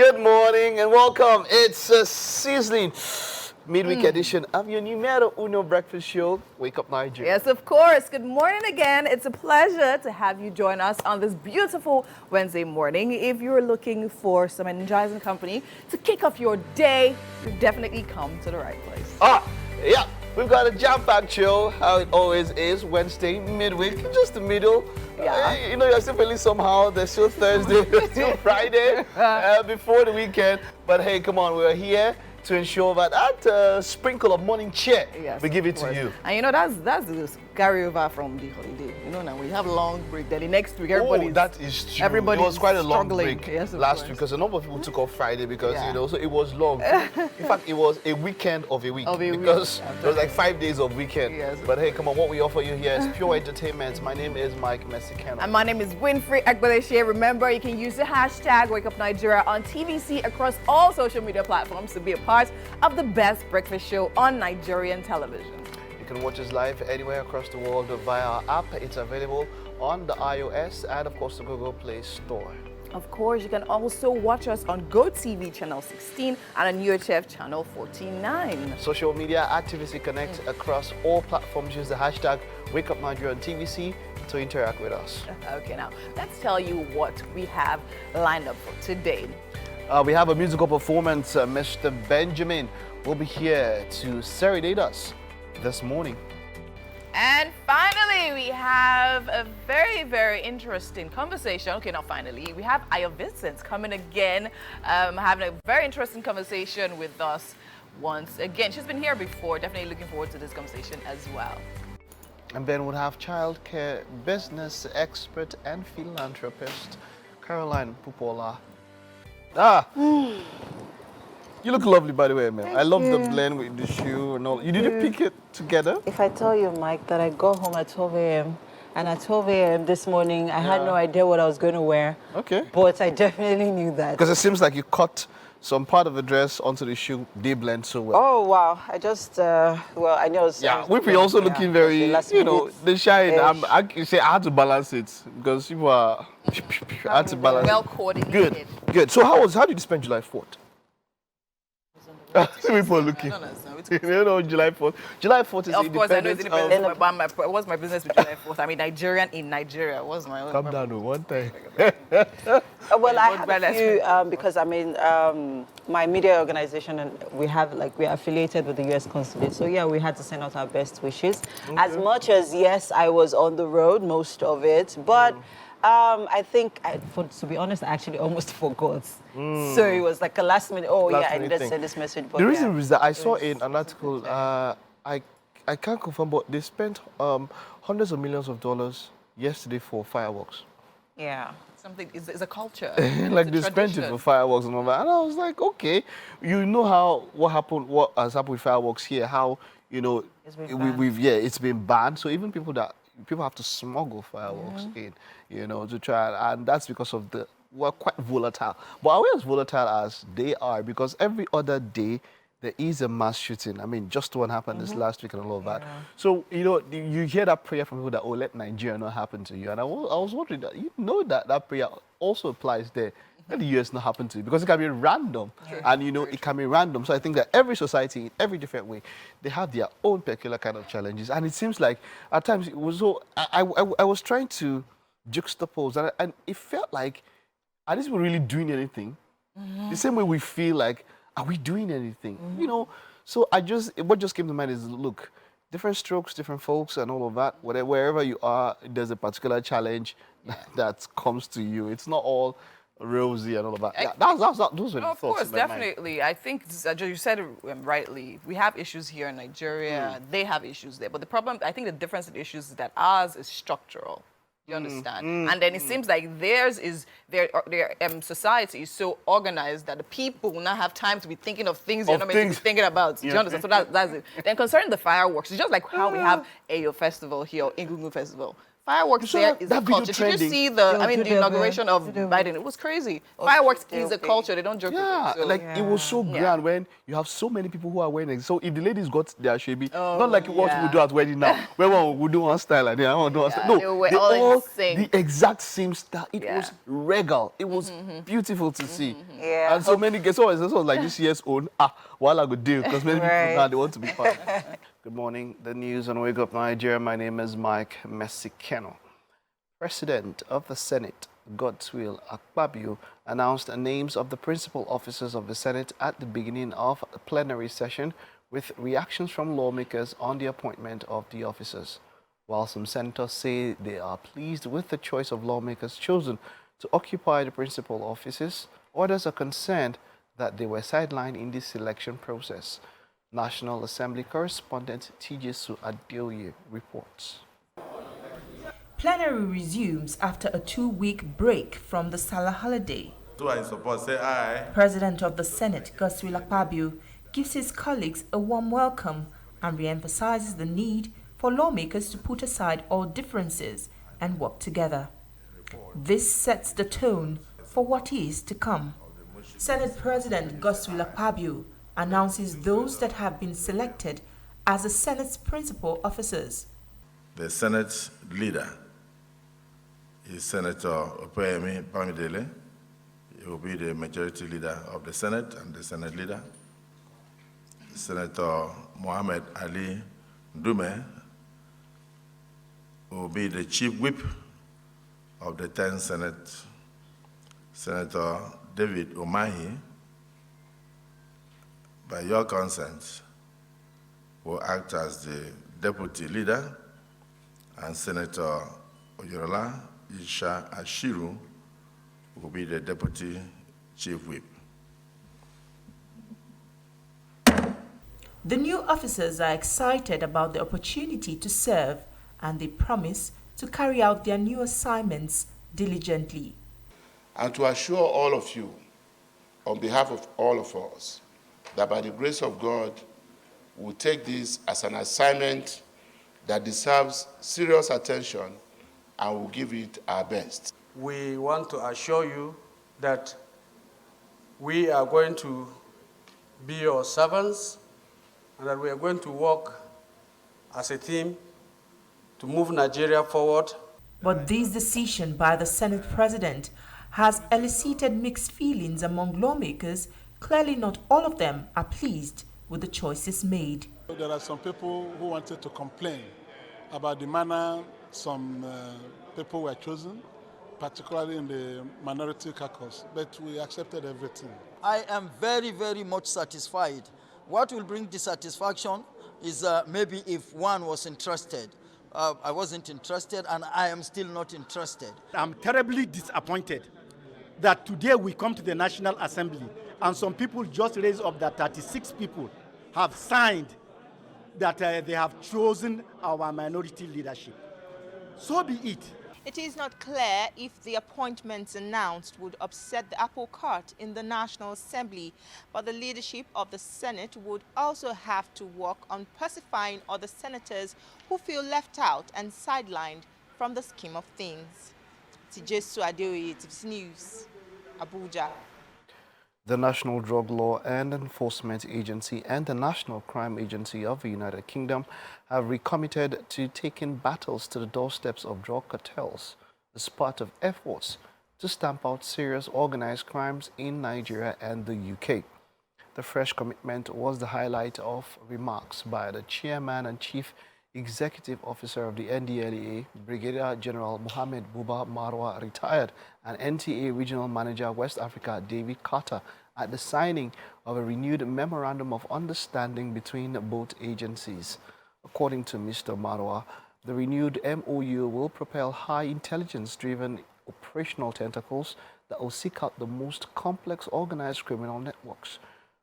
Good morning and welcome. It's a sizzling midweek edition of your numero uno breakfast show, Wake Up Nigeria. Yes, of course. Good morning again. It's a pleasure to have you join us on this beautiful Wednesday morning. If you're looking for some energizing company to kick off your day, you've definitely come to the right place. Yeah. We've got a jam-packed show, how it always is, Wednesday, midweek, just the middle. Yeah. You're still feeling somehow, there's still Thursday, there's still Friday, before the weekend. But hey, come on, we're here to ensure that sprinkle of morning cheer, Yes, we give it to you. And that's the carryover from the holiday. Now we have a long break. Then the next week, everybody's... that is true. Everybody's it was quite a long struggling. break Yes, last week because a number of people took off Friday because, so it was long. In fact, it was a weekend of a week because it was like 5 days of weekend. Yes. But hey, come on, what we offer you here is pure entertainment. My name is Mike Mexicano. And my name is Winfrey Agbeleshe. Remember, you can use the hashtag WakeUpNigeria on TVC across all social media platforms to be a part of the best breakfast show on Nigerian television. You can watch us live anywhere across the world via our app. It's available on the iOS and, of course, the Google Play Store. Of course, you can also watch us on GOTV channel 16 and on UHF channel 49. Social media at TVC Connect across all platforms. Use the hashtag WakeUpNigeria on TVC to interact with us. Okay, now let's tell you what we have lined up for today. We have a musical performance. Mr. Benjamin will be here to serenade us this morning. And finally, we have a very, very interesting conversation. Okay, not finally. We have Ayo Vincent coming again, having a very interesting conversation with us once again. She's been here before. Definitely looking forward to this conversation as well. And then we'll have childcare business expert and philanthropist, Caroline Pupola. You look lovely, by the way, man. I love the blend with the shoe and all. You did pick it together? If I tell you, Mike, that I got home at 12 a.m. and at 12 a.m. this morning, I had no idea what I was going to wear. Okay. But I definitely knew that. Because it seems like you cut some part of the dress onto the shoe. They blend so well. Oh, wow. I just, well, I know. Yeah, Whippy also looking very, the shine. I had to balance it because people are, I had to balance well it. coordinated. Good. So how did you spend July 4th? People are looking. I don't understand. You know July 4th. July 4th is Of course, I know it's independence. of... What's my business with July 4th? I mean, Nigerian in Nigeria. What's my own? Calm down, one time. Well, I have a few, because I mean, my media organization, and we are affiliated with the U.S. Consulate. So yeah, we had to send out our best wishes. Okay. As much as, yes, I was on the road, most of it, but I think, to be honest, I actually almost forgot. So it was like a last minute, I needed to send this message. But the reason is that I saw in an article, I can't confirm, but they spent hundreds of millions of dollars yesterday for fireworks. Yeah. Something is a culture. Like they spent it for fireworks and all that. And I was like, okay, you know what has happened with fireworks here, how, it's been banned. So even people have to smuggle fireworks in, to try, and that's because of we're quite volatile. But are we as volatile as they are? Because every other day there is a mass shooting. I mean, just one happened this last week and all of that. So, you hear that prayer from people that, let Nigeria not happen to you. And I was wondering that, that prayer also applies there. Let the US not happen to you, because it can be random. And, it can be random. So I think that every society, in every different way, they have their own peculiar kind of challenges. And it seems like at times it was so, I was trying to juxtapose, and it felt like, are these people really doing anything? The same way we feel like, are we doing anything? So what just came to mind is, look, different strokes, different folks and all of that. Wherever you are, there's a particular challenge that comes to you. It's not all rosy and all of that. Those were the thoughts. Of course, definitely. I think you said it rightly. We have issues here in Nigeria. They have issues there. But the problem, I think the difference in issues is that ours is structural. You understand? And then it seems like theirs is, their society is so organized that the people will not have time to be thinking of things you're not meant to be thinking about. You understand? So that's it. Then concerning the fireworks, it's just like how we have Ayo Festival here, or Egungun Festival. Fireworks there is a culture. Did you see the inauguration of Biden? It was crazy. Fireworks is a culture. They don't joke with it. So. It was so grand when you have so many people who are wearing it. So if the ladies got their shebi, not like what we do at wedding now, where one will do one style and the other one do one style. No, they all the exact same style. It was regal. It was beautiful to see. Yeah. And so many guests always like this year's own. While I could deal because many people now they want to be part. Good morning. The news on Wake Up Nigeria. My name is Mike Messikeno. President of the Senate, Godswill Akpabio, announced the names of the principal officers of the Senate at the beginning of the plenary session, with reactions from lawmakers on the appointment of the officers. While some senators say they are pleased with the choice of lawmakers chosen to occupy the principal offices, others are concerned that they were sidelined in this selection process. National Assembly correspondent Tijesu Adeoye reports. Plenary resumes after a 2-week break from the Salah holiday. So I support, say aye. President of the Senate, Godswill Akpabio, gives his colleagues a warm welcome and re-emphasizes the need for lawmakers to put aside all differences and work together. This sets the tone for what is to come. Senate President Godswill Akpabio announces those that have been selected as the Senate's principal officers. The Senate's leader is Senator Opeyemi Bamidele. He will be the majority leader of the Senate and the Senate leader. Senator Mohammed Ali Dume will be the chief whip of the 10th Senate. Senator David Umahi, by your consent, will act as the deputy leader, and Senator Oyorola Isha Ashiru will be the deputy chief whip. The new officers are excited about the opportunity to serve, and they promise to carry out their new assignments diligently. And to assure all of you, on behalf of all of us, that by the grace of God, we'll take this as an assignment that deserves serious attention and we'll give it our best. We want to assure you that we are going to be your servants and that we are going to work as a team to move Nigeria forward. But this decision by the Senate President has elicited mixed feelings among lawmakers. Clearly not all of them are pleased with the choices made. There are some people who wanted to complain about the manner some people were chosen, particularly in the minority caucus, but we accepted everything. I am very, very much satisfied. What will bring dissatisfaction is maybe if one was interested. I wasn't interested and I am still not interested. I'm terribly disappointed that today we come to the National Assembly and some people just raised up that 36 people have signed that they have chosen our minority leadership. So be it. It is not clear if the appointments announced would upset the apple cart in the National Assembly, but the leadership of the Senate would also have to work on pacifying other senators who feel left out and sidelined from the scheme of things. Tijesu Adeoye, TVC News, Abuja. The National Drug Law and Enforcement Agency and the National Crime Agency of the United Kingdom have recommitted to taking battles to the doorsteps of drug cartels as part of efforts to stamp out serious organized crimes in Nigeria and the UK. The fresh commitment was the highlight of remarks by the Chairman and Chief Executive Officer of the NDLEA, Brigadier General Mohammed Buba Marwa, retired, and NTA Regional Manager West Africa, David Carter, at the signing of a renewed Memorandum of Understanding between both agencies. According to Mr. Marwa, the renewed MOU will propel high intelligence-driven operational tentacles that will seek out the most complex organized criminal networks.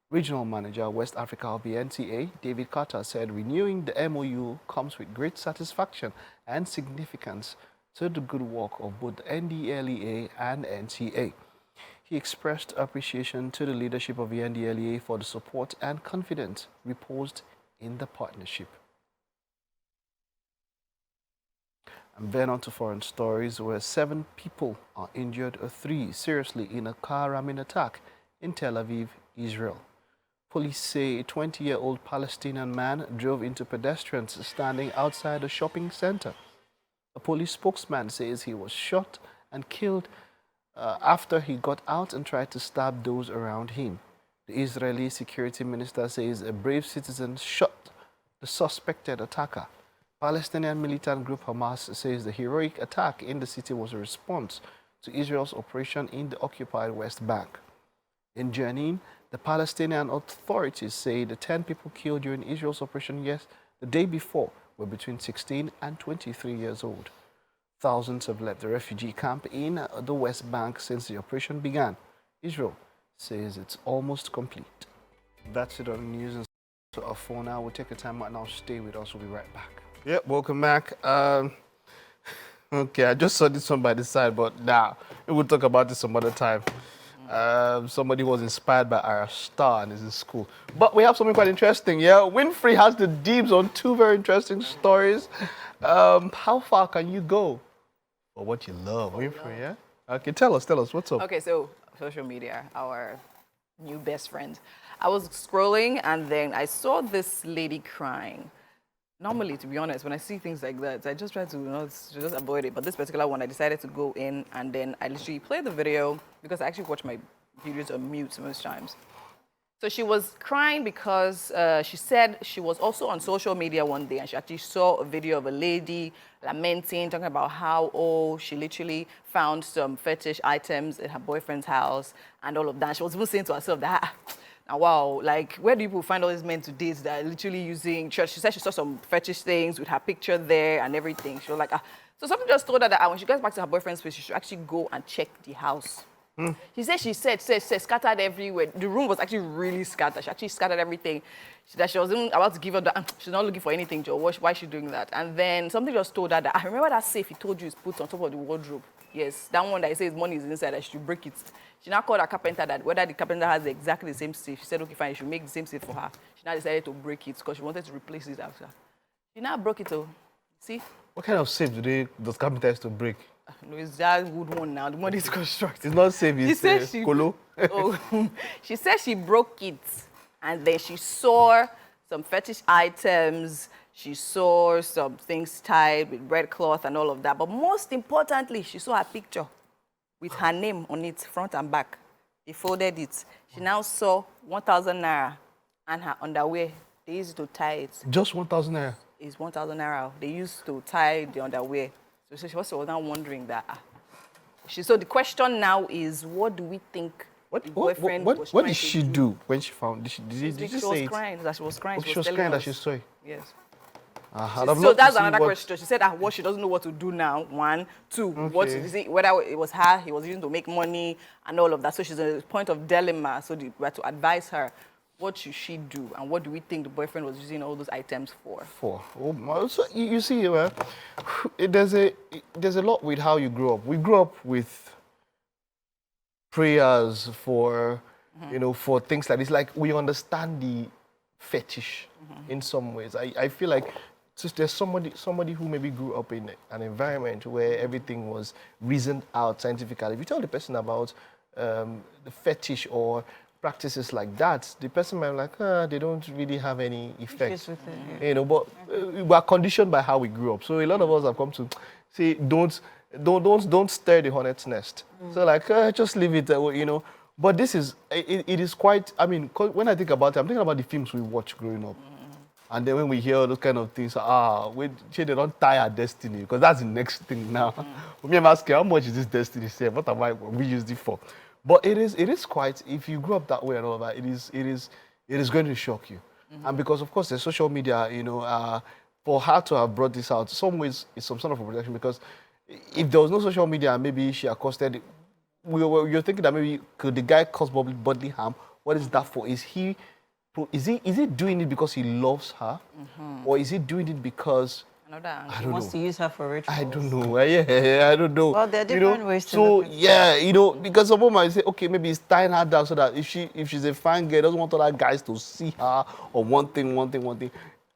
Regional Manager West Africa of the NTA, David Carter, said renewing the MOU comes with great satisfaction and significance to the good work of both the NDLEA and NTA. He expressed appreciation to the leadership of the NDLEA for the support and confidence reposed in the partnership. And then on to foreign stories, where 7 people are injured or 3 seriously in a car ramming attack in Tel Aviv, Israel. Police say a 20-year-old Palestinian man drove into pedestrians standing outside a shopping center. A police spokesman says he was shot and killed after he got out and tried to stab those around him. The Israeli security minister says a brave citizen shot the suspected attacker. Palestinian militant group Hamas says the heroic attack in the city was a response to Israel's operation in the occupied West Bank. In Jenin, the Palestinian authorities say the 10 people killed during Israel's operation the day before were between 16 and 23 years old. Thousands have left the refugee camp in the West Bank since the operation began. Israel says it's almost complete. That's it on the news and so for now. We'll take a time out now. Stay with us. We'll be right back. Yep, welcome back. Okay, I just saw this one by the side, but now we'll talk about this some other time. Somebody was inspired by our star and is in school. But we have something quite interesting, yeah? Winfrey has the deeds on 2 very interesting stories. How far can you go for what you love, Winfrey, yeah? Okay, tell us, what's up? Okay, so social media, our new best friend. I was scrolling and then I saw this lady crying. Normally, to be honest, when I see things like that, I just try to just avoid it. But this particular one, I decided to go in and then I literally played the video because I actually watch my videos on mute most times. So she was crying because she said she was also on social media one day and she actually saw a video of a lady lamenting, talking about how, she literally found some fetish items in her boyfriend's house and all of that. She was even saying to herself that, now, wow, like, where do people find all these men to date that are literally using church? She said she saw some fetish things with her picture there and everything. She was like, So something just told her that when she gets back to her boyfriend's place, she should actually go and check the house. She said, scattered everywhere. The room was actually really scattered. She actually scattered everything. That she was even about to give up that she's not looking for anything, Joe. Why is she doing that? And then something just told her that, I remember that safe he told you is put on top of the wardrobe. Yes, that one that he says money is inside, that she should break it. She now called her carpenter that whether the carpenter has exactly the same safe. She said, okay, fine, you should make the same safe for her. She now decided to break it because she wanted to replace it after. She now broke it, see? What kind of safe does carpenters to break? No, it's that wood one now. The one is constructed. It's not safe, it's colo. She said she broke it and then she saw some fetish items. She saw some things tied with red cloth and all of that. But most importantly, she saw her picture with her name on it, front and back. They folded it. She now saw 1,000 naira and her underwear. They used to tie it. Just 1,000 naira? It's 1,000 naira. They used to tie the underwear. So she was now wondering that. So the question now is, what do we think the boyfriend was trying to do? What did she do when she found? Did she say she was crying. That she was crying. She was crying that she saw it. Yes. So that's another question. She said that she doesn't know what to do now. 1, 2, what is it, whether it was her, he was using to make money and all of that. So she's at a point of dilemma. So we had to advise her. What should she do, and what do we think the boyfriend was using all those items for? So you see, there's a lot with how you grew up. We grew up with prayers for, for things like this. Like, we understand the fetish in some ways. I feel like there's somebody who maybe grew up in an environment where everything was reasoned out scientifically. If you tell the person about the fetish or practices like that, the person might be like, they don't really have any effect. But we are conditioned by how we grew up. So a lot of us have come to say, don't stir the hornet's nest. So like, just leave it, But this is, it is quite, when I think about it, I'm thinking about the films we watched growing up. And then when we hear those kind of things, they don't tie our destiny, because that's the next thing now. Me, I'm asking, how much is this destiny saved? What am we used it for? But it is quite, if you grew up that way and all that, it is going to shock you. And because, of course, the social media, for her to have brought this out, some ways it's some sort of a protection, because if there was no social media, maybe she accosted, you're thinking that maybe could the guy cause bodily harm? What is that for? Is he doing it because he loves her? Or is he doing it because he wants to use her for rituals? I don't know. I don't know. Well, there are different ways to look at it. Because someone might say, okay, maybe he's tying her down so that if she's a fine girl, doesn't want other guys to see her, or one thing.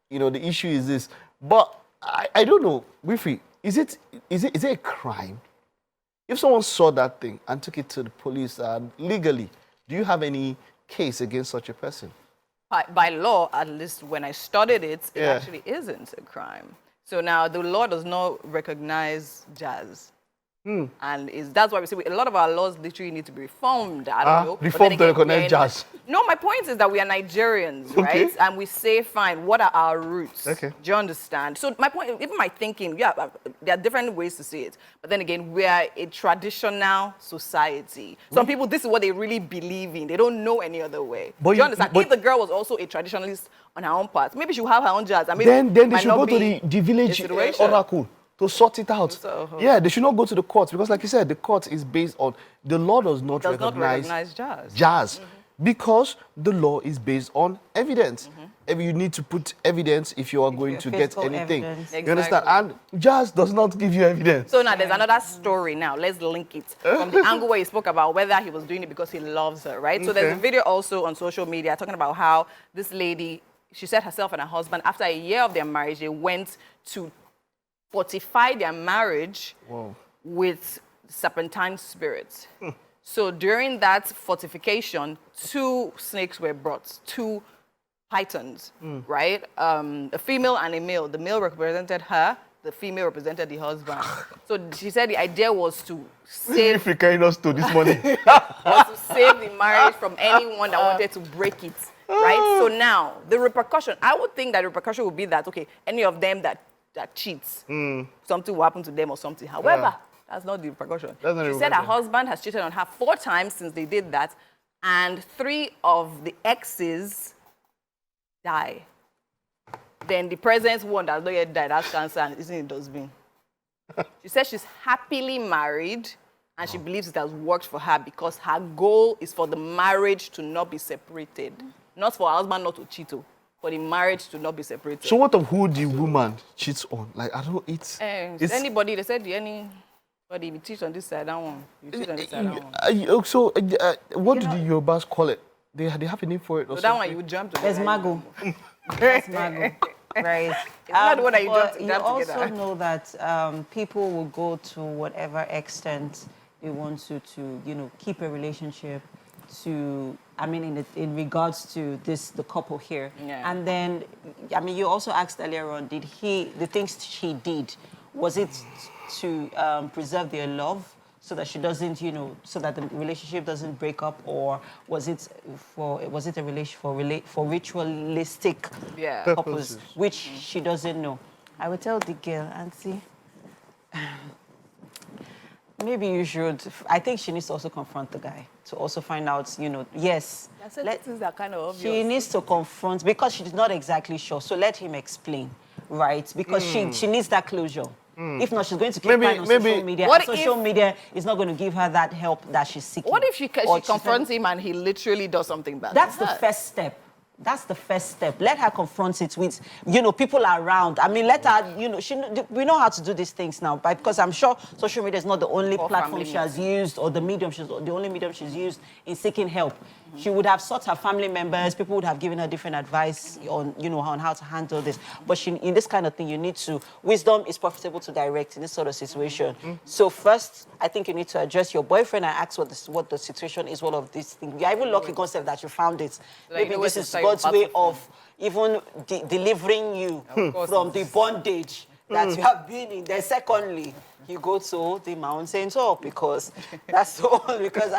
The issue is this. But I don't know, Wifi, is it a crime? If someone saw that thing and took it to the police legally, do you have any case against such a person? By law, at least when I studied it, it actually isn't a crime. So now the law does not recognize jazz. And that's why we say a lot of our laws literally need to be reformed. I don't know. Reformed to recognize jazz. No, my point is that we are Nigerians, right? And we say, fine, what are our roots? Okay. Do you understand? So my point, even my thinking, there are different ways to see it. But then again, we are a traditional society. Some people, this is what they really believe in. They don't know any other way. Do you understand? If the girl was also a traditionalist on her own part, maybe she would have her own jazz. I mean, then they should go to the village oracle to sort it out. Yeah, they should not go to the courts because, like you said, the court is based on the law does not recognize jazz. Because the law is based on evidence. You need to put evidence if you are going to get anything. You understand? And jazz does not give you evidence. So now there's another story now. Let's link it from the angle where he spoke about whether he was doing it because he loves her, right? So there's a video also on social media talking about how this lady, she said herself and her husband, after a year of their marriage, they went to fortify their marriage with serpentine spirits. So during that fortification, 2 snakes were brought, 2 pythons, right? A female and a male. The male represented her, the female represented the husband. So she said the idea was to save... If you're carrying us to this morning. was to save the marriage from anyone that wanted to break it, right? So now, the repercussion, I would think that the repercussion would be that, okay, any of them that cheats, something will happen to them or something. However, that's not the repercussion. She said her husband has cheated on her 4 times since they did that, and 3 of the exes die. Then the present one that has not yet died has cancer and isn't in dustbin. She says she's happily married and she believes it has worked for her because her goal is for the marriage to not be separated. Not for her husband not to cheat, for the marriage to not be separated. So what of who the woman cheats on? Like, I don't know, it's anybody, they said anybody, you cheat on this side, that one. You cheat on this side, that one. So what do the Yorubas call it? They have a name for it or so something? that one you would jump to. There's Mago. There's Mago. Right. Not the one that you jump you together. also know that people will go to whatever extent they want to keep a relationship to, I mean, in regards to the couple here. Yeah. And then, I mean, you also asked earlier on, the things she did, was it to preserve their love so that she doesn't, so that the relationship doesn't break up, or was it a relation for ritualistic purpose, which she doesn't know? I would tell the girl, Auntie, maybe you should. I think she needs to also confront the guy to also find out, yes. Things are kind of obvious. She needs to confront because she's not exactly sure. So let him explain, right? Because she needs that closure. If not, she's going to keep crying on social media. And social media is not going to give her that help that she's seeking. What if she confronts him and he literally does something bad? That's the first step. That's the first step. Let her confront it with, people around. I mean, let her, we know how to do these things now, but because I'm sure social media is not the only platform she has used or the only medium she's used in seeking help. She would have sought her family members. People would have given her different advice on, on how to handle this. But in this kind of thing, wisdom is profitable to direct in this sort of situation. So first, I think you need to address your boyfriend and ask what the situation is, all of these things. You're even lucky concept that you found it. Maybe this is God's way of even delivering you from the bondage that you have been in. Then secondly, you go to the mountain top because that's all, because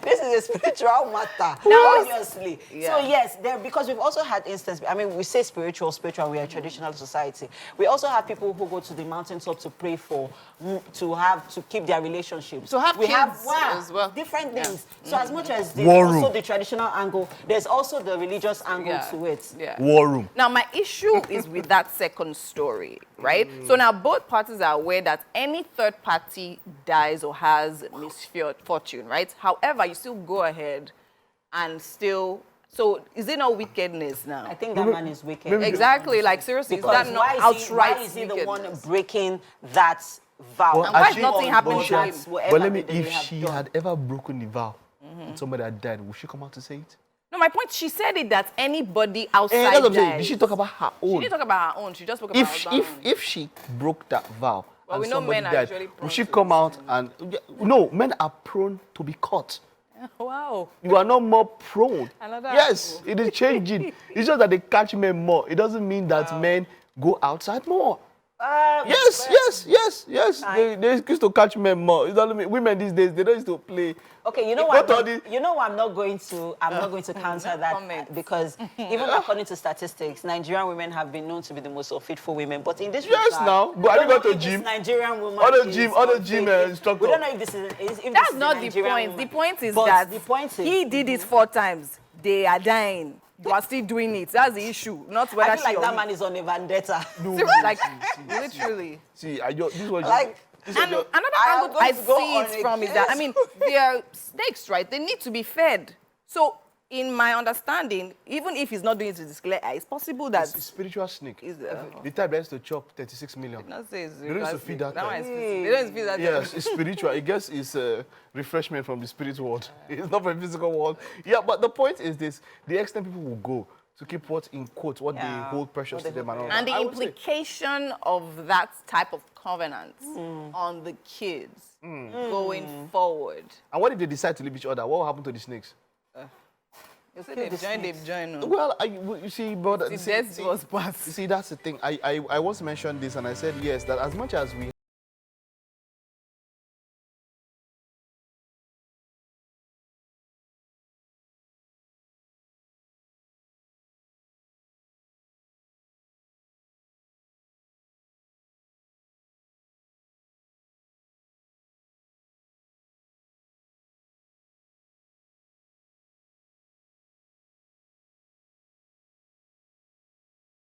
this is a spiritual matter, obviously. Yeah. So yes, because we've also had instances, I mean, we say spiritual, we are a traditional society. We also have people who go to the mountain top to pray to keep their relationships. So we have as well. Different things. So as much as there's also the traditional angle, there's also the religious angle to it. Yeah. War room. Now, my issue is with that second story, right? So now both parties are aware that any third party dies or has misfortune, right? However, you still go ahead and still... So is it not wickedness now? I think that man is wicked. Exactly. Like, seriously, is that not outright why is he the one breaking that vow? And why is nothing happening to him? But let me, if she had ever broken the vow and somebody had died, would she come out to say it? No, my point, she said it that anybody outside dies. Did she talk about her own? She didn't talk about her own. She just spoke about her own. If she broke that vow Well, and we know somebody men are died, usually will prone she to come this out thing. and no? Men are prone to be caught. Wow. You are not more prone. Another Yes, angle. it is changing. It's just that they catch men more. It doesn't mean that men go outside more. Yes. They used to catch men more. It doesn't mean women these days they don't used to play. Okay, you know what? I'm not going to counter that comment. because even according to statistics, Nigerian women have been known to be the most unfaithful women. But in this Yes, regard, now. we But don't have you know gone to if this gym? Nigerian woman Other is gym unfaithful. instructor. We don't know if this is if That's this not is a the Nigerian point. woman. The point is But that the point is, he did it 4 times. They are dying. You are still doing it. That's the issue. Not whether I feel like she that or man is on a vendetta. like literally. See, this was Like, And another I am angle going I to go see on it a from is that, I mean, they are snakes, right? They need to be fed. So, in my understanding, even if he's not doing it to display, it's possible that... It's a spiritual snake. Is, the type that has to chop 36 million. not say it's They don't used to feed that one type. is physical. They don't feed that Yes, it's spiritual. I guess it's refreshment from the spirit world. It's not from the physical world. Yeah, but the point is this. The extent people will go to keep what, in quotes, what they hold precious to them. And the implication of that type of covenant on the kids going forward. And what if they decide to leave each other? What will happen to the snakes? You say they've joined. No? Well, you see, but was bad. you see, that's the thing. I once mentioned this, and I said yes, that as much as we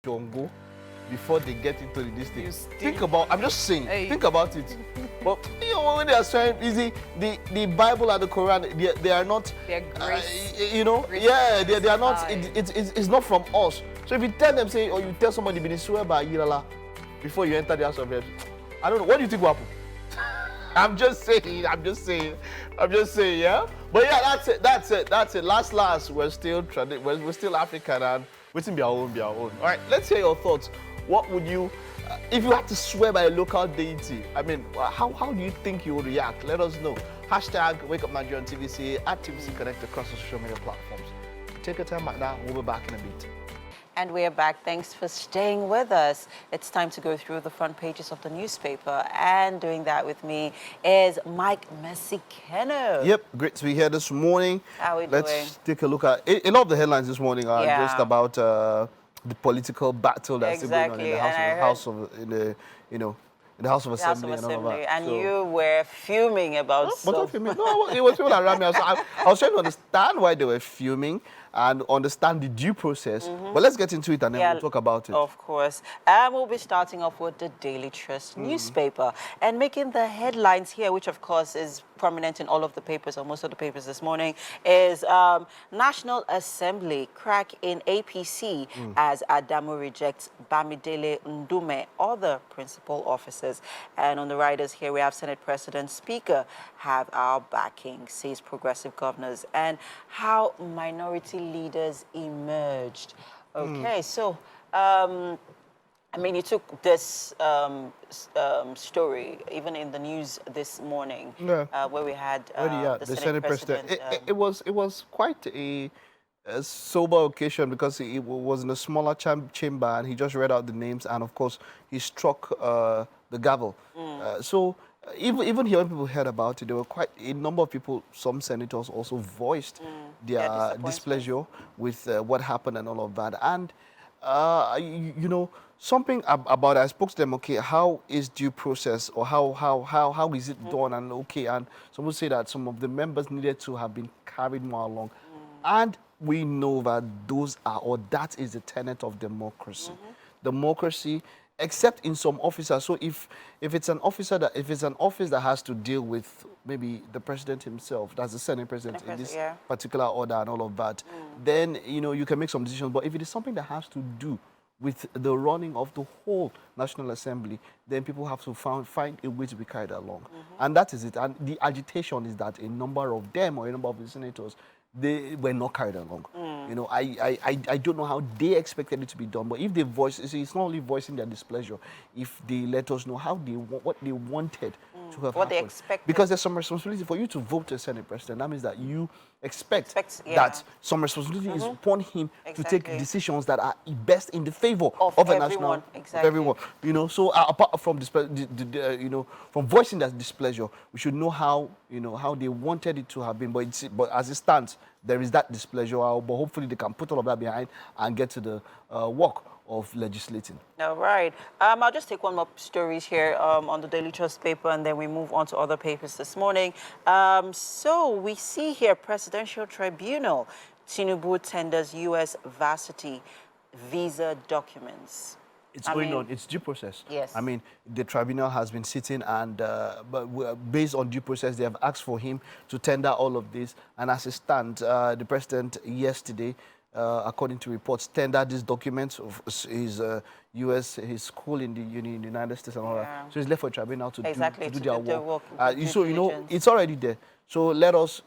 Jongo before they get into this thing. Think about, I'm just saying, think about it. But you know, when they are saying, the Bible and the Quran, they are not, They're grace. you know, yeah, they are not, it's not from us. So if you tell them, say, or you tell somebody, be swear by Yirala before you enter the house of reps, I don't know, what do you think will happen? I'm just saying, yeah? But yeah, that's it. Last, we're still African and waiting be our own. All right, let's hear your thoughts. What would you, if you had to swear by a local deity, I mean, how do you think you would react? Let us know. Hashtag Wake Up Nigeria on TVC, at TVC Connect across the social media platforms. Take a time like that. We'll be back in a bit. And we're back. Thanks for staying with us. It's time to go through the front pages of the newspaper. And doing that with me is Mike Messikeno. Yep, great to be here this morning. How are we Let's doing? take a look at a lot of the headlines this morning are just about the political battle that's still going on in the House of Assembly and all of that. And you were fuming about But fuming. No, it was people around me. I was trying to understand why they were fuming and understand the due process. But let's get into it and then we'll talk about it. Of course. And we'll be starting off with the Daily Trust newspaper. And making the headlines here, which of course is prominent in all of the papers, or most of the papers this morning, is National Assembly crack in APC as Adamu rejects Bamidele Ndume, other principal officers. And on the riders here, we have Senate President Speaker have our backing, says progressive governors, and how minority leaders emerged. Okay, so I mean, you took this story even in the news this morning, where we had the Senate President. It was quite a sober occasion because it was in a smaller chamber and he just read out the names and of course he struck the gavel. So even here when people heard about it, there were quite a number of people, some senators also voiced their displeasure with what happened and all of that. And you know, something about it, I spoke to them, okay, how is due process or how is it done? And okay, and some would say that some of the members needed to have been carried more along. And we know that those are, or that is the tenet of democracy. Democracy, except in some officers. So if it's an officer that, if it's an office that has to deal with maybe the president himself, that's the Senate President in this particular order and all of that, then, you know, you can make some decisions. But if it is something that has to do with the running of the whole National Assembly, then people have to find a way to be carried along. And that is it. And the agitation is that a number of them, or a number of the senators, they were not carried along. You know, I don't know how they expected it to be done, but if they voice, it's not only voicing their displeasure. If they let us know how what they wanted to have what they happened. expected. Because there's some responsibility for you to vote a Senate president. That means that you expect yeah. that some responsibility is upon him to take decisions that are best in the favor of a national, of everyone. You know, so apart from you know, from voicing that displeasure, we should know how, you know, how they wanted it to have been. But as it stands, there is that displeasure. But hopefully they can put all of that behind and get to the work of legislating. All right. I'll just take one more stories here on the Daily Trust paper, and then we move on to other papers this morning. So we see here Presidential Tribunal. Tinubu tenders U.S. varsity visa documents. It's going on. It's due process. Yes. I mean, the tribunal has been sitting, and based on due process, they have asked for him to tender all of this. And as it stands, the president yesterday, according to reports, tendered these documents of his his school in the United States and all that. So it's left for tribunal to do their work. So, you know, it's already there. So let us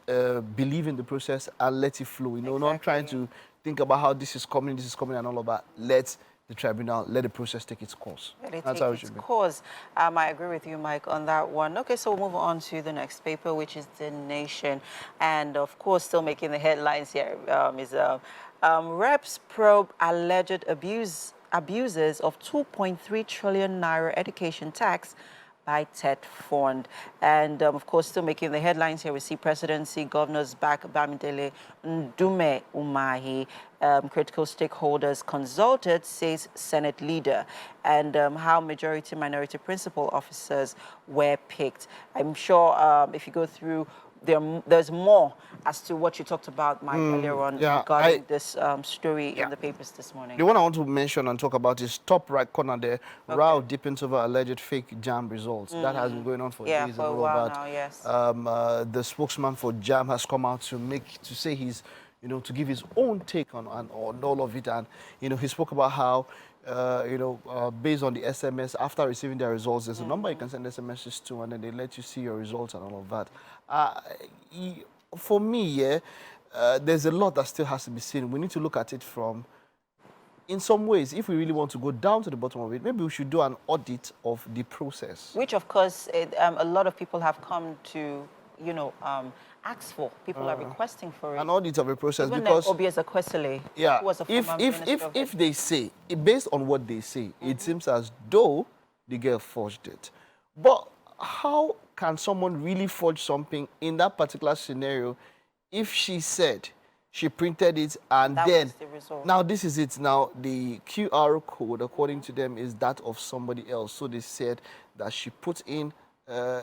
believe in the process and let it flow. You know, not trying to think about how this is coming, and all of that. Let the tribunal, let the process take its course. That's how it should be. Course. I agree with you, Mike, on that one. Okay, so we'll move on to the next paper, which is The Nation. And, of course, still making the headlines here is reps probe alleged abuses of 2.3 trillion naira education tax by TED Fund. And, of course, still making the headlines here, we see presidency, governors back, Bamidele Ndume Umahi, critical stakeholders consulted, says Senate leader, and how majority-minority principal officers were picked. I'm sure if you go through, there's more as to what you talked about, Mike, earlier on regarding this story in the papers this morning. The one I want to mention and talk about is top right corner there. Row deepens over alleged fake JAM results. That has been going on for days. For a while now, yes. The spokesman for JAM has come out to say he's, you know, to give his own take on all of it. And, you know, he spoke about how, based on the SMS, after receiving their results, there's a number you can send SMSs to, and then they let you see your results and all of that. For me, there's a lot that still has to be seen. We need to look at it from, in some ways, if we really want to go down to the bottom of it, maybe we should do an audit of the process. Which, of course, a lot of people have come to, you know, ask for. People are requesting for it. An audit of a process. Even because Obias Akwesile, yeah, who was a former if they say, based on what they say, it seems as though the girl forged it. But how can someone really forge something in that particular scenario if she said she printed it and that then was the result. Now this is it. Now the QR code, according to them, is that of somebody else. So they said that she put in,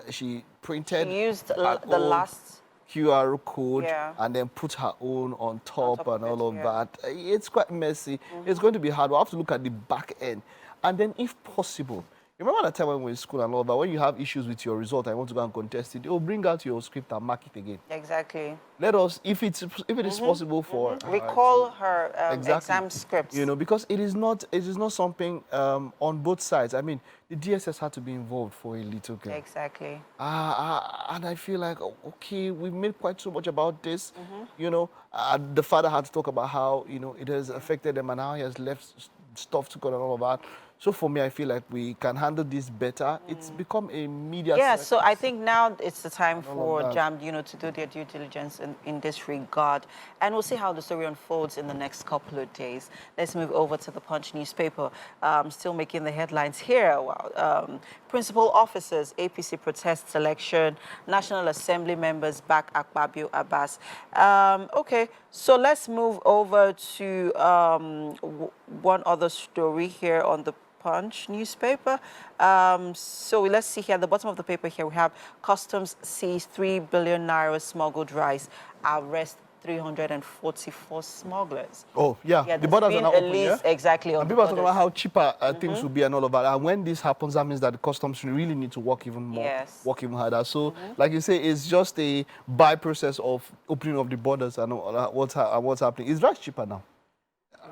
she printed, she used the last QR code and then put her own on top and all of that. It's quite messy. It's going to be hard. We'll have to look at the back end. And then if possible, remember that time when we were in school and all that, when you have issues with your result, I want to go and contest it, they'll bring out your script and mark it again. Exactly. Let us, if it is possible for recall her exam scripts. You know, because it is not something on both sides. I mean, the DSS had to be involved for a little girl. Exactly. And I feel like, okay, we've made quite so much about this. You know, the father had to talk about how, you know, it has affected them and how he has left stuff to go and all of that. So for me, I feel like we can handle this better. It's become a media circus. So I think now it's the time for JAM, you know, to do their due diligence in this regard. And we'll see how the story unfolds in the next couple of days. Let's move over to the Punch newspaper. Still making the headlines here. Principal officers, APC protests election, National Assembly members back Akpabio Abbas. Okay, so let's move over to one other story here on the Punch newspaper. So let's see here, at the bottom of the paper here, we have Customs seized 3 billion naira smuggled rice, arrest 344 smugglers. Oh, yeah. The borders are now open, yeah? Exactly. And people are talking about how cheaper things will be and all of that. And when this happens, that means that the customs really need to work even more, work even harder. So, like you say, it's just a by-process of opening of the borders and what's happening. Is rice cheaper now?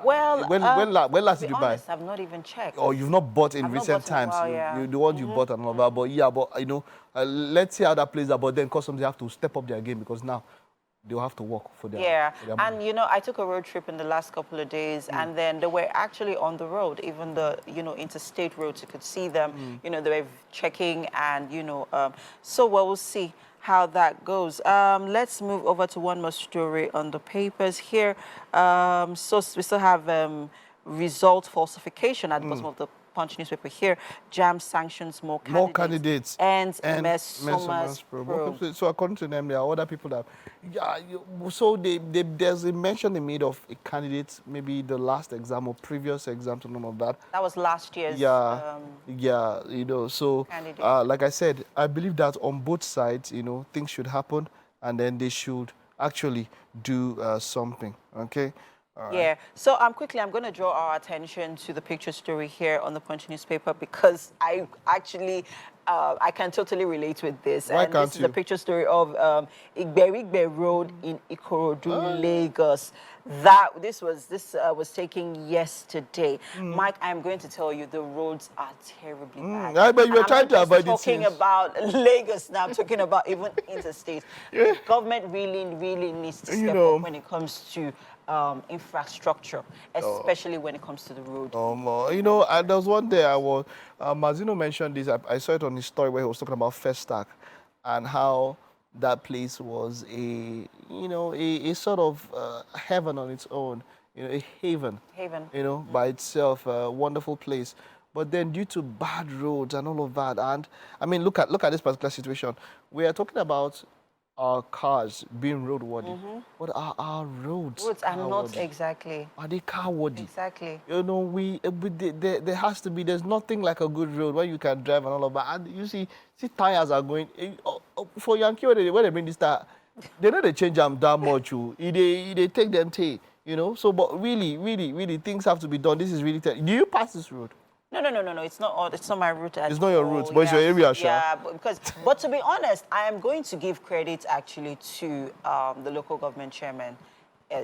Well, when last did you buy? I've not even checked. Or you've not bought in recent times. The ones you bought and all that. But yeah, but you know, let's see how that plays out. But then customs have to step up their game because now they'll have to work for their for their and money. you know, I took a road trip in the last couple of days, and then they were actually on the road, even the interstate roads. You could see them. You know, they were checking, and so we'll see how that goes. Let's move over to one more story on the papers here. So we still have result falsification at the bottom of the Punch newspaper here. JAM sanctions more candidates. And Messoma's probe. So according to them, there are other people that, there's a mention they made of a candidate, maybe the last exam or previous exam, to none of that. That was last year's. So like I said, I believe that on both sides, things should happen, and then they should actually do something. Okay. Right. Yeah. So quickly, I'm going to draw our attention to the picture story here on the Punch newspaper, because I actually I can totally relate with this. Why and can't this you? is the picture story of Igberigbe Road in Ikorodu, Lagos. This was taken yesterday. Mike, I'm going to tell you, the roads are terribly bad. I bet you were trying to avoid it. I'm talking about Lagos now. I'm talking about even interstate. The government really needs to step up when it comes to infrastructure, especially when it comes to the road. There was one day Mazino mentioned this. I saw it on his story where he was talking about Festac and how that place was a sort of heaven on its own, a haven. By itself, a wonderful place. But then due to bad roads and all of that, and I mean, look at this particular situation. We are talking about our cars being roadworthy, but our roads are not exactly. Are they car-worthy? Exactly. There has to be. There's nothing like a good road where you can drive and all of that. And you see tires are going for Yankee when they bring this tire, they know they change them that much. They take them So, but really, things have to be done. This is really. Do you pass this road? No. It's not my route. It's not your route, but it's your area, sure. Yeah, but to be honest, I am going to give credit actually to the local government chairman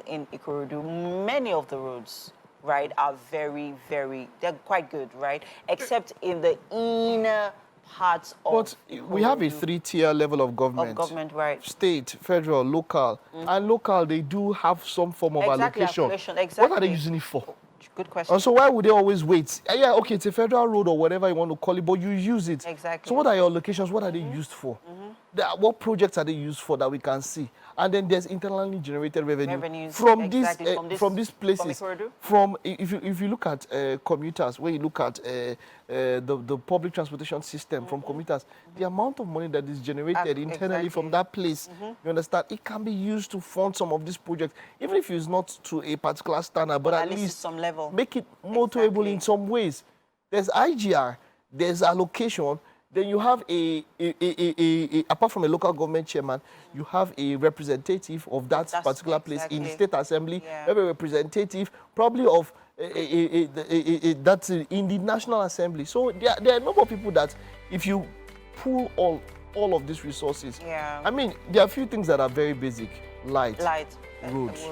in Ikorodu. Many of the roads, right, are very, they're quite good, right? Except in the inner parts of But we have a 3-tier level of government. Right. State, federal, local. And local, they do have some form of allocation. Exactly. What are they using it for? Good question. And so why would they always wait? Yeah, okay, it's a federal road or whatever you want to call it, but you use it. Exactly. So what are your locations? What are they used for? What projects are they used for that we can see? And then there's internally generated revenue from these places. If you look at commuters, when you look at the public transportation system from commuters, the amount of money that is generated internally from that place, you understand, it can be used to fund some of these projects, even if it's not to a particular standard, but at least some level, make it motorable in some ways. There's IGR, there's allocation. Then you have apart from a local government chairman, you have a representative of that particular place in the state assembly. You have a representative probably of that's in the national assembly. So there are a number of people that, if you pull all of these resources, I mean, there are a few things that are very basic: light, roads,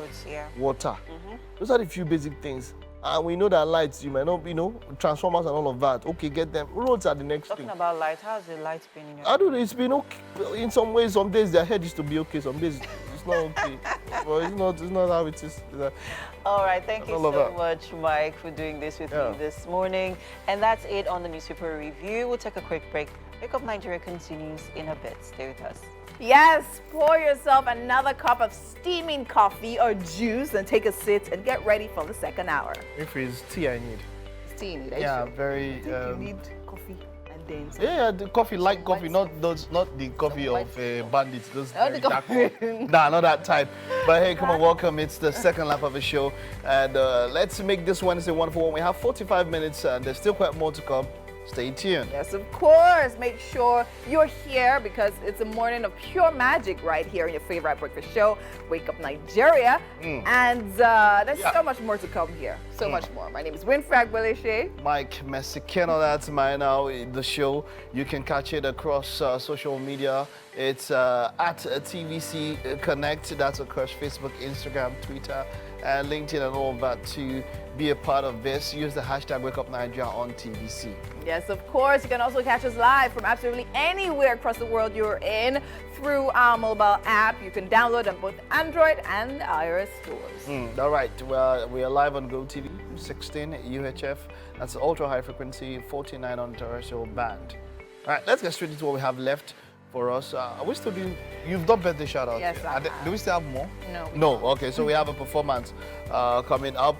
water. Those are the few basic things. And we know that lights, you might not, transformers and all of that. Okay, get them. Roads are the next thing. Talking about light, how's the light been in your I don't know, it's been okay. In some ways, some days their head used to be okay, some days it's not okay. But it's not how it is. All right, thank you so much, Mike, for doing this with me this morning. And that's it on the newspaper review. We'll take a quick break. Wake Up Nigeria continues in a bit. Stay with us. Yes, pour yourself another cup of steaming coffee or juice and take a sit and get ready for the second hour. If it's tea, I need. It's tea you need, very. You need coffee and then some. Yeah, the coffee, light coffee, not the coffee of bandits. Those very dark coffee. Nah, not that type. But hey, come on, welcome. It's the second lap of the show, and let's make this Wednesday wonderful one. We have 45 minutes, and there's still quite more to come. Stay tuned. Yes, of course. Make sure you're here because it's a morning of pure magic right here in your favorite breakfast show, Wake Up Nigeria. And there's so much more to come here. So much more. My name is Winfrey Agbaleshe. Mike Mesikeno, that's my now the show. You can catch it across social media. It's at TVC Connect. That's of course Facebook, Instagram, Twitter, and LinkedIn and all of that to be a part of this. Use the hashtag WakeUpNigeria on TVC. Yes, of course. You can also catch us live from absolutely anywhere across the world you're in through our mobile app. You can download on both Android and iOS stores. All right. We are live on GOTV, 16 UHF. That's ultra high frequency, 49 on terrestrial band. All right, let's get straight into what we have left for us. Are we still doing? You've done birthday shout outs. Yes, do we still have more? No. No. Okay, so we have a performance coming up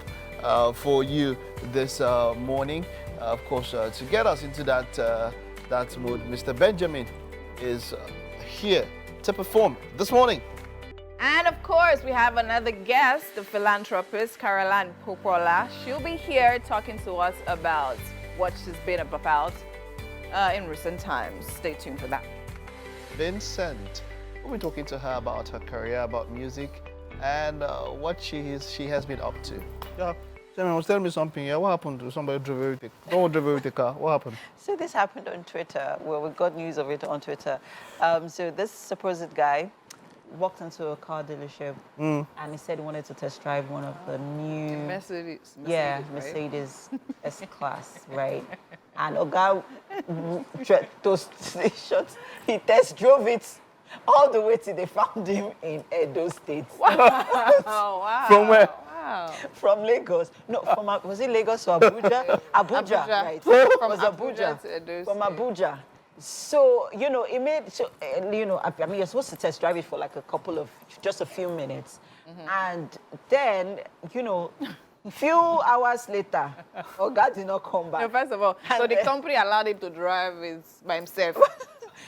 for you this morning. Of course, to get us into that mood, Mr. Benjamin is here to perform this morning. And of course, we have another guest, the philanthropist, Caroline Popola. She'll be here talking to us about what she's been about in recent times. Stay tuned for that. Vincent, we'll be talking to her about her career, about music, and what she has been up to. Yeah. Jamie was telling me something. Yeah, what happened to somebody drove away with the someone drove away with the car? What happened? So this happened on Twitter. Well, we got news of it on Twitter. So this supposed guy walked into a car dealership and he said he wanted to test drive one of the new Mercedes Mercedes S-Class, right? And a guy he test drove it all the way till they found him in Edo State. Wow. From where? Wow. From Lagos. No, was it Lagos or Abuja? Abuja, right. From was Abuja to Edo From State. Abuja. So, you know, it made, so, you know, I mean, you're supposed to test drive it for like just a few minutes. And then, you know, a few hours later, God did not come back. No, first of all, so the company allowed him to drive it by himself.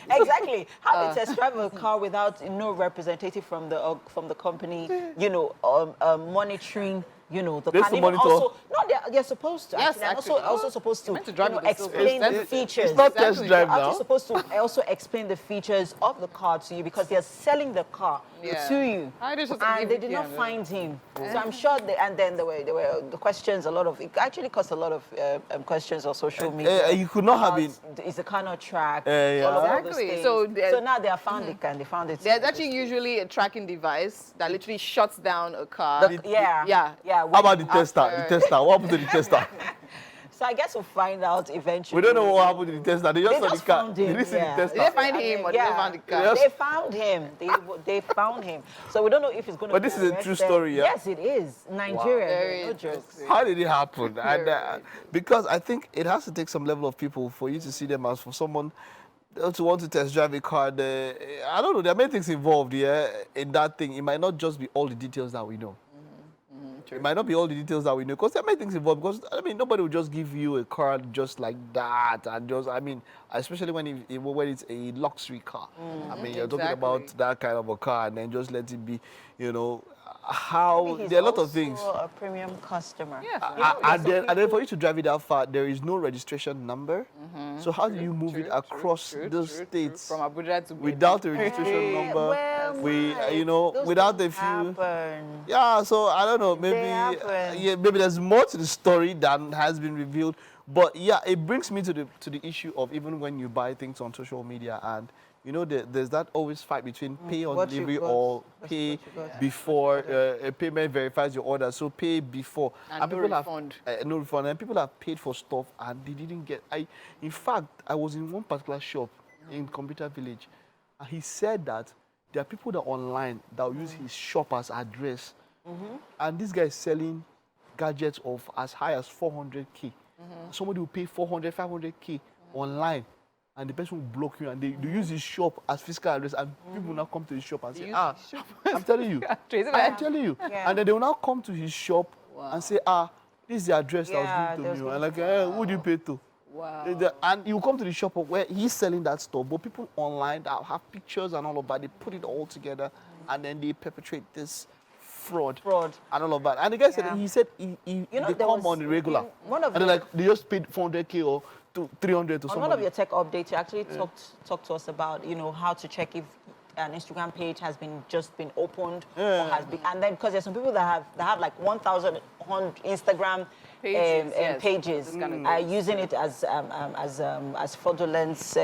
Exactly. How they test drive a car without no representative from the company, you know, monitoring, you know, the car. They monitor. Also, no, they're supposed to. Yes, actually. And also supposed to to drive explain the features. It's not test drive They're now. also supposed to also explain the features of the car to you because they're selling the car to you. And they did not find him. So I'm sure and then there were the questions, it actually caused a lot of questions on social media. You could not have been. Is the car not tracked? Yeah. All of those Exactly. things. So So now they have found it and they found it. There's actually usually a tracking device that literally shuts down a car. Yeah. How about the tester? The tester. What happened to the tester? So I guess we'll find out eventually. We don't know what happened to the tester. They just saw the car. found him. Did you see the tester? Did they find him or did they find the car? They found him. They found him. So we don't know if it's going to. But this is a true story, yeah? Yes, it is. Nigeria. Very No jokes. How did it happen? And, because I think it has to take some level of people for you to see them as for someone to want to test drive a car. I don't know. There are many things involved here in that thing. It might not just be all the details that we know. It might not be all the details that we know because there are many things involved. Because I mean, nobody will just give you a car just like that, and just especially when it's a luxury car. I mean, you're talking about that kind of a car, and then just let it be, you know. There are a lot of things. A premium customer. Yeah. And then for you to drive it that far, there is no registration number. So how do you move it across those states From Abuja to without a registration number? Those without a things few. happen. Yeah, so I don't know. Maybe there's more to the story than has been revealed. But yeah, it brings me to the issue of even when you buy things on social media, and you know there's that always fight between pay on delivery or pay before a payment verifies your order. So pay before and no refund. No refund, and people have paid for stuff and they didn't get. In fact, I was in one particular shop in Computer Village, and he said that there are people that online that will use his shop as address, and this guy is selling gadgets of as high as 400K. Somebody will pay 400, 500K online, and the person will block you, and they use his shop as physical address, and people will now come to his shop and say, I'm telling you, I'm telling you. And then they will now come to his shop and say, this is the address that was given to me. And like, who do you pay to? Wow. And you come to the shop where he's selling that stuff, but people online that have pictures and all of that, they put it all together, and then they perpetrate this fraud and all of that. And the guy said, he said they come on the regular. They just paid 400K or 300 to somebody. On one of your tech updates, you actually talked to us about, you know, how to check if an Instagram page has just been opened or has been, and then because there's some people that have like 1,000 Instagram pages using it as fraudulent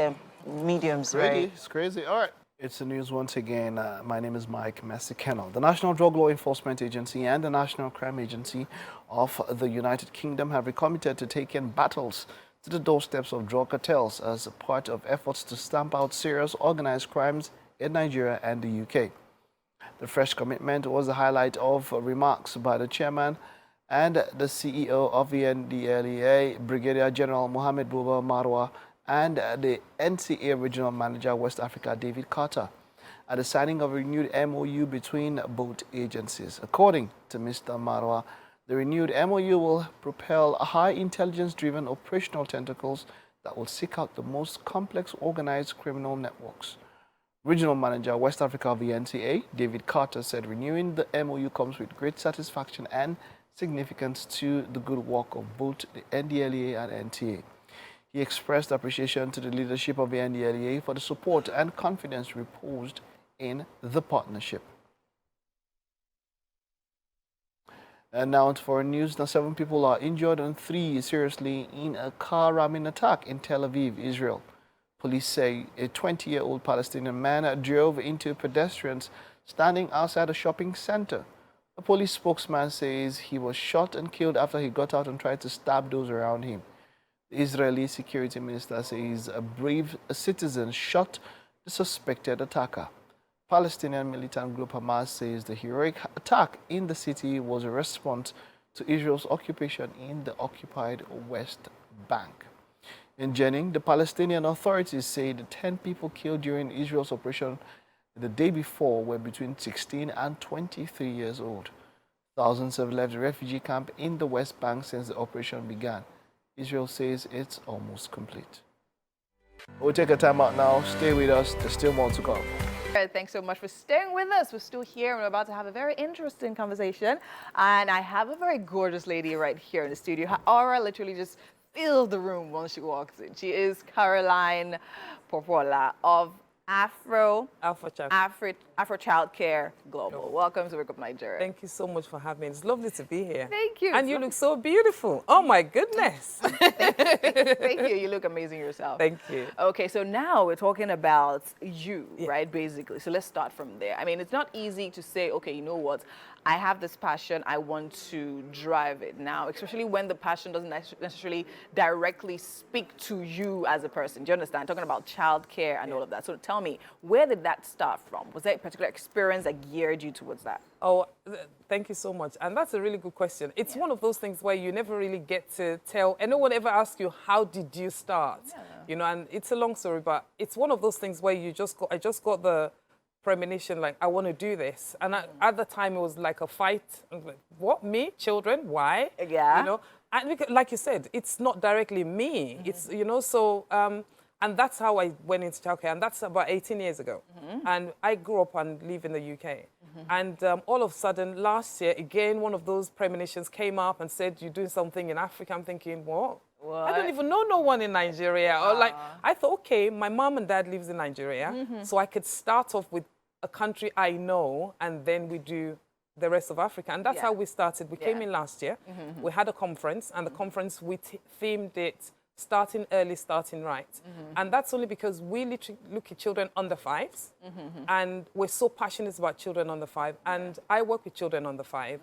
mediums, right? It's crazy. All right. It's the news once again. My name is Mike Messikeno. The National Drug Law Enforcement Agency and the National Crime Agency of the United Kingdom have recommitted to taking battles to the doorsteps of drug cartels as a part of efforts to stamp out serious organized crimes in Nigeria and the UK. The fresh commitment was the highlight of remarks by the chairman and the CEO of the NDLEA, Brigadier General Mohammed Buba Marwa, and the NCA Regional Manager West Africa, David Carter, at the signing of a renewed MOU between both agencies. According to Mr. Marwa, the renewed MOU will propel high intelligence-driven operational tentacles that will seek out the most complex organized criminal networks. Regional Manager West Africa of the NCA, David Carter, said renewing the MOU comes with great satisfaction and significance to the good work of both the NDLEA and NTA. He expressed appreciation to the leadership of the NDLEA for the support and confidence reposed in the partnership. And now for news. Now 7 people are injured and 3 seriously in a car ramming attack in Tel Aviv, Israel. Police say a 20-year-old Palestinian man drove into pedestrians standing outside a shopping center. A police spokesman says he was shot and killed after he got out and tried to stab those around him. The Israeli security minister says a brave citizen shot the suspected attacker. Palestinian militant group Hamas says the heroic attack in the city was a response to Israel's occupation in the occupied West Bank. In Jenin, the Palestinian authorities say the 10 people killed during Israel's operation the day before were between 16 and 23 years old. Thousands have left the refugee camp in the West Bank since the operation began. Israel says it's almost complete. We'll take a time out now. Stay with us. There's still more to come. Thanks so much for staying with us. We're still here and we're about to have a very interesting conversation. And I have a very gorgeous lady right here in the studio. Her aura literally just fills the room when she walks in. She is Caroline Popola of Afro Childcare Global. Welcome to Wake Up Nigeria. Thank you so much for having me. It's lovely to be here. Thank you. And you look so beautiful. Oh my goodness. Thank you. You look amazing yourself. Thank you. Okay, so now we're talking about you, right, basically. So let's start from there. I mean, it's not easy to say, okay, you know what? I have this passion, I want to drive it now, especially when the passion doesn't necessarily directly speak to you as a person. Do you understand? Talking about childcare and all of that. So tell me, where did that start from? Was there a particular experience that geared you towards that? Oh, thank you so much. And that's a really good question. It's one of those things where you never really get to tell, and no one ever asks you, how did you start? You know, and it's a long story, but it's one of those things where I just got the premonition, like, I want to do this. And at the time, it was like a fight. I was like, what, me? Children? Why? Yeah. You know, and like you said, it's not directly me. It's, you know, so, and that's how I went into childcare. And that's about 18 years ago. And I grew up and live in the UK. And all of a sudden, last year, again, one of those premonitions came up and said, you're doing something in Africa. I'm thinking, what? I don't even know no one in Nigeria. Or like, I thought, okay, my mom and dad lives in Nigeria. So I could start off with a country I know, and then we do the rest of Africa. And that's how we started. We came in last year. We had a conference, and the conference, we themed it starting early, starting right. And that's only because we literally look at children under 5s, and we're so passionate about children under 5. And I work with children under 5.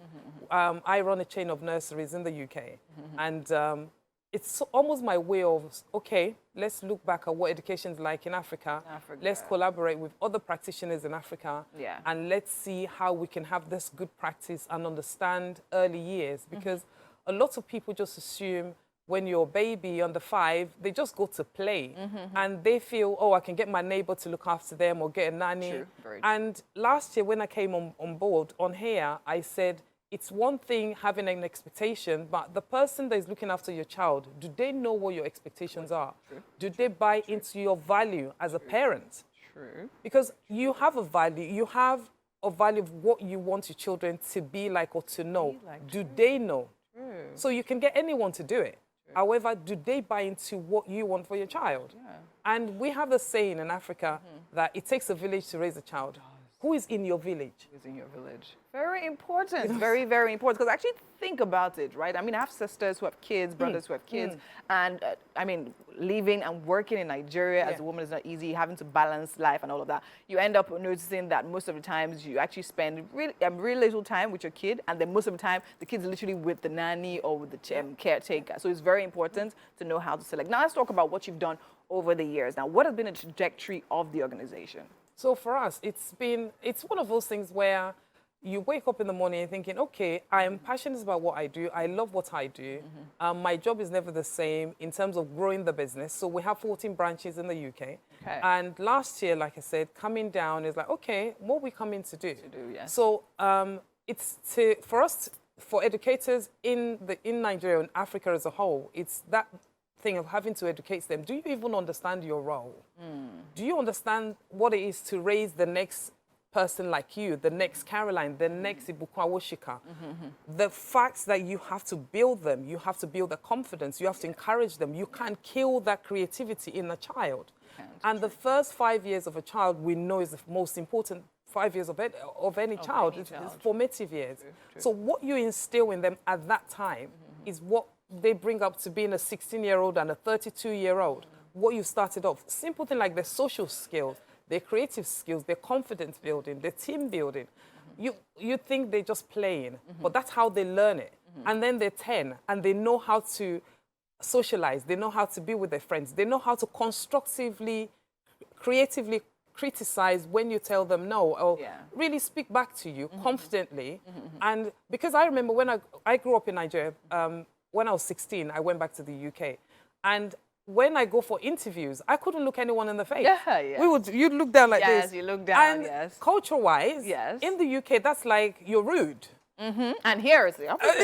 I run a chain of nurseries in the UK. And it's almost my way of, okay, let's look back at what education is like in Africa. Let's collaborate with other practitioners in Africa. And let's see how we can have this good practice and understand early years. Because a lot of people just assume when you're a baby under 5, they just go to play. And they feel, oh, I can get my neighbor to look after them or get a nanny. And last year when I came on board on here, I said, it's one thing having an expectation, but the person that is looking after your child, do they know what your expectations are? Do they buy into your value as a parent? Because you have a value. You have a value of what you want your children to be like or to know. Do they know? So you can get anyone to do it. However, do they buy into what you want for your child? And we have a saying in Africa that it takes a village to raise a child. Who is in your village? Who's in your village? Very important. Very, very important. Because actually think about it, right? I mean, I have sisters who have kids, brothers who have kids. And I mean, living and working in Nigeria as a woman is not easy, having to balance life and all of that. You end up noticing that most of the times you actually spend really little time with your kid. And then most of the time, the kid's literally with the nanny or with the caretaker. So it's very important to know how to select. Now let's talk about what you've done over the years. Now, what has been the trajectory of the organization? So for us, it's one of those things where you wake up in the morning thinking, okay, I'm passionate about what I do. I love what I do. My job is never the same in terms of growing the business. So we have 14 branches in the UK. Okay. And last year, like I said, coming down is like, okay, what are we coming to do? Yes. So it's for educators in Nigeria and Africa as a whole, it's that thing of having to educate them. Do you even understand your role? Do you understand what it is to raise the next person like you, the next Caroline, the next Ibukwa Woshika? The facts that you have to build them, you have to build their confidence, you have to encourage them. You can't kill that creativity in a child. And the first 5 years of a child we know is the most important 5 years of any child. It's formative years. True. So what you instill in them at that time is what they bring up to being a 16-year-old and a 32-year-old. What you started off, simple thing like their social skills, their creative skills, their confidence building, their team building. You think they're just playing, but that's how they learn it. And then they're 10 and they know how to socialize. They know how to be with their friends. They know how to constructively, creatively criticize when you tell them no, or really speak back to you confidently. And because I remember when I grew up in Nigeria, when I was 16, I went back to the UK. And when I go for interviews, I couldn't look anyone in the face. You'd look down like this. Yes, you look down, and culture-wise, in the UK, that's like, you're rude. And here it's the opposite.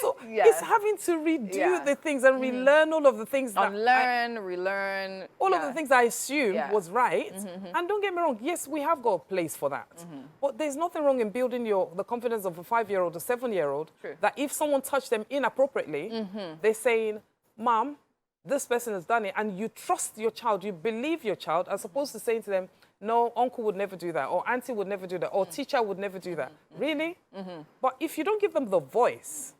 So it's having to redo the things and relearn all of the things that relearn. All of the things I assumed was right. And don't get me wrong, yes, we have got a place for that. But there's nothing wrong in building the confidence of a 5-year-old, a 7-year-old, that if someone touched them inappropriately, they're saying, Mom, this person has done it, and you trust your child, you believe your child, as opposed to saying to them, no, uncle would never do that, or auntie would never do that, or teacher would never do that. Really? But if you don't give them the voice,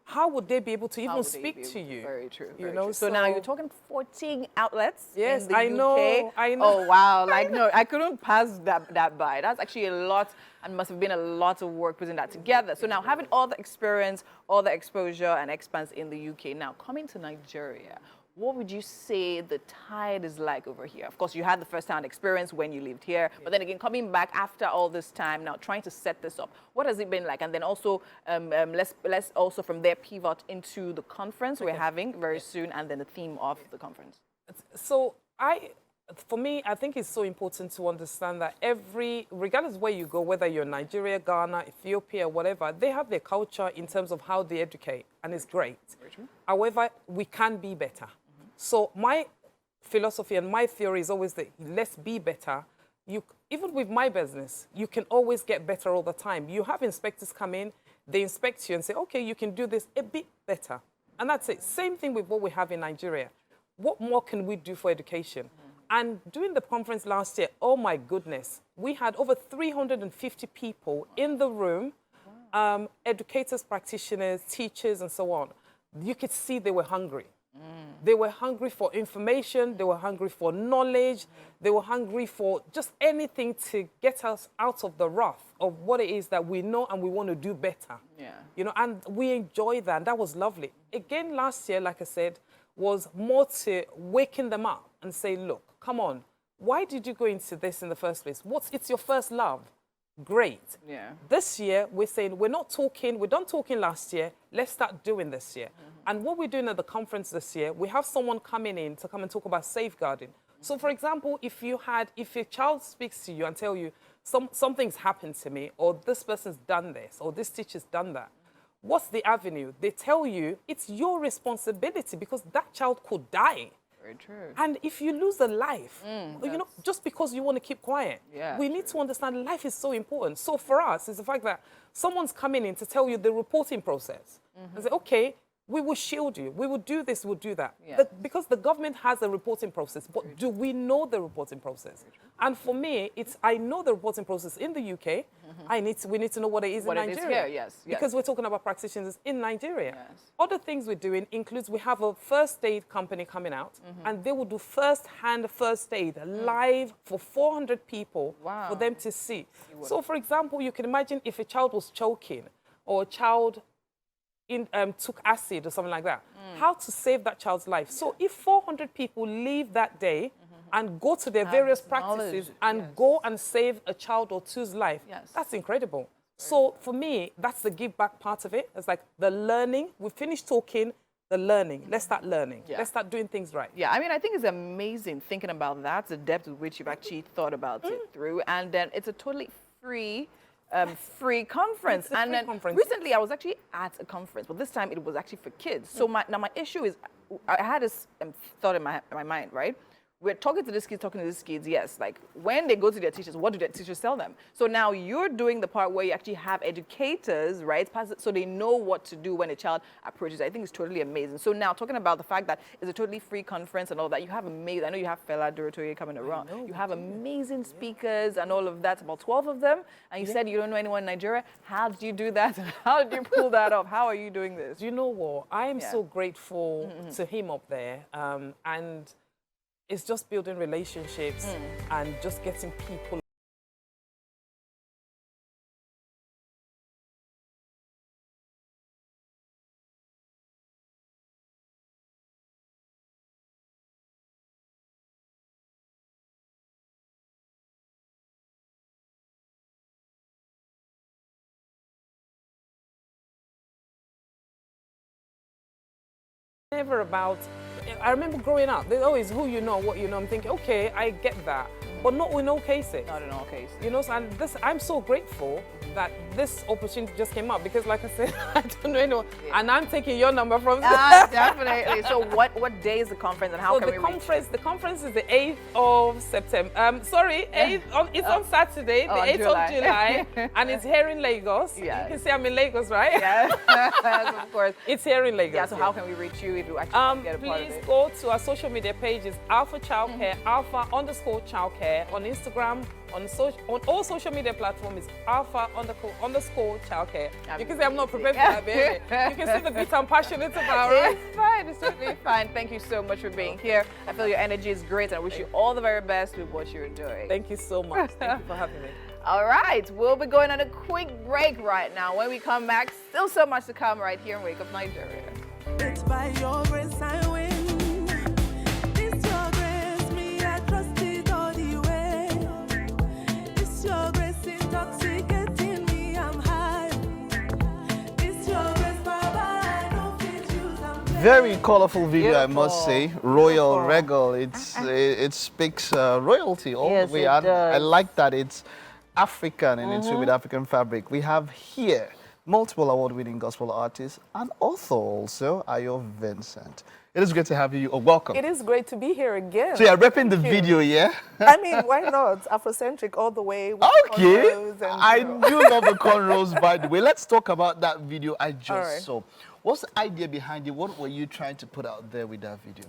how would they be able to even speak to you? Very true. You know, so now you're talking 14 outlets yes, in the I UK. know. Oh, wow. Like, no, I couldn't pass that by. That's actually a lot, and must have been a lot of work putting that together. So now having all the experience, all the exposure and expanse in the UK, now coming to Nigeria, what would you say the tide is like over here? Of course, you had the first-hand experience when you lived here, but then again, coming back after all this time, now trying to set this up, what has it been like? And then also, let's also from there pivot into the conference we're having very soon, and then the theme of the conference. So for me, I think it's so important to understand that regardless of where you go, whether you're Nigeria, Ghana, Ethiopia, whatever, they have their culture in terms of how they educate, and it's great. However, we can be better. So my philosophy and my theory is always that let's be better. Even with my business, you can always get better all the time. You have inspectors come in, they inspect you and say, okay, you can do this a bit better. And that's it. Same thing with what we have in Nigeria. What more can we do for education? And during the conference last year, oh my goodness, we had over 350 people in the room, educators, practitioners, teachers, and so on. You could see they were hungry. They were hungry for information, they were hungry for knowledge, they were hungry for just anything to get us out of the wrath of what it is that we know and we want to do better. You know, and we enjoyed that, and that was lovely. Again, last year, like I said, was more to waken them up and say, look, come on, why did you go into this in the first place? It's your first love. Great. This year, we're saying we're done talking last year, let's start doing this year. And what we're doing at the conference this year, we have someone coming in to come and talk about safeguarding. So for example, if your child speaks to you and tell you something's happened to me, or this person's done this, or this teacher's done that, what's the avenue? They tell you it's your responsibility because that child could die. Very true. And if you lose a life, you know, just because you want to keep quiet, we need to understand life is so important. So for us, it's the fact that someone's coming in to tell you the reporting process. And say, okay, we will shield you. We will do this, we'll do that. Yeah. Because the government has a reporting process, but do we know the reporting process? And for me, I know the reporting process in the UK. We need to know what it is in Nigeria. What it is here, yes. Because we're talking about practitioners in Nigeria. Yes. Other things we're doing includes we have a first aid company coming out, and they will do first-hand first aid live for 400 people for them to see. So, for example, you can imagine if a child was choking or a child took acid or something like that, how to save that child's life. So if 400 people leave that day and go to their various practices and go and save a child or two's life, that's incredible. So for me, that's the give back part of it. It's like the learning. We finished talking, the learning. Let's start learning. Let's start doing things right. Yeah, I mean, I think it's amazing thinking about that, the depth with which you've actually thought about it through. And then it's a totally free conference. And then recently I was actually at a conference, but this time it was actually for kids. So my issue is, I had this thought in my mind, right? We're talking to these kids, yes. Like, when they go to their teachers, what do their teachers tell them? So now you're doing the part where you actually have educators, right? So they know what to do when a child approaches. I think it's totally amazing. So now, talking about the fact that it's a totally free conference and all that, you have amazing, I know you have Fela Duratoye coming around. You have amazing speakers and all of that, about 12 of them. And you said you don't know anyone in Nigeria. How did you do that? How did you pull that off? How are you doing this? Do you know what? I am so grateful to him up there. And it's just building relationships and just getting people. Never about, I remember growing up, there's always who you know, what you know. I'm thinking, okay, I get that, but not in all cases. Not in all cases. You know, so I'm so grateful that this opportunity just came up because, like I said, I don't know anyone, and I'm taking your number from. Definitely. So what day is the conference and how can we reach it? The conference is the 8th of September. 8th. It's on Saturday, the 8th of July, and it's here in Lagos. Yes. You can see I'm in Lagos, right? Yes, of course. It's here in Lagos. Yeah. So how can we reach you if you actually get a part of it? Please go to our social media pages, Alpha Childcare, Alpha_Childcare on Instagram. On all social media platforms, Alpha_Childcare. You can say I'm not prepared for that, baby. You can see the bit I'm passionate about, right? It's fine. It's totally fine. Thank you so much for being here. I feel your energy is great, and I wish you all the very best with what you're doing. Thank you so much. Thank you for having me. All right, we'll be going on a quick break right now. When we come back, still so much to come right here in Wake Up Nigeria. It's by your grace I win. It's your grace, me, I trust it all the way. It's your grace intoxicating me, I'm high. It's your grace, Baba, I don't fit you someday. Very colorful video, I must say. Royal, regal. It speaks royalty all the way. I like that it's African and it's with African fabric. We have here multiple award-winning gospel artist and author also, Ayo Vincent. It is great to have you. Welcome. It is great to be here again. So you're repping the video, yeah? I mean, why not? Afrocentric all the way. With Okay. I do love the cornrows, by the way. Let's talk about that video I just saw. What's the idea behind it? What were you trying to put out there with that video?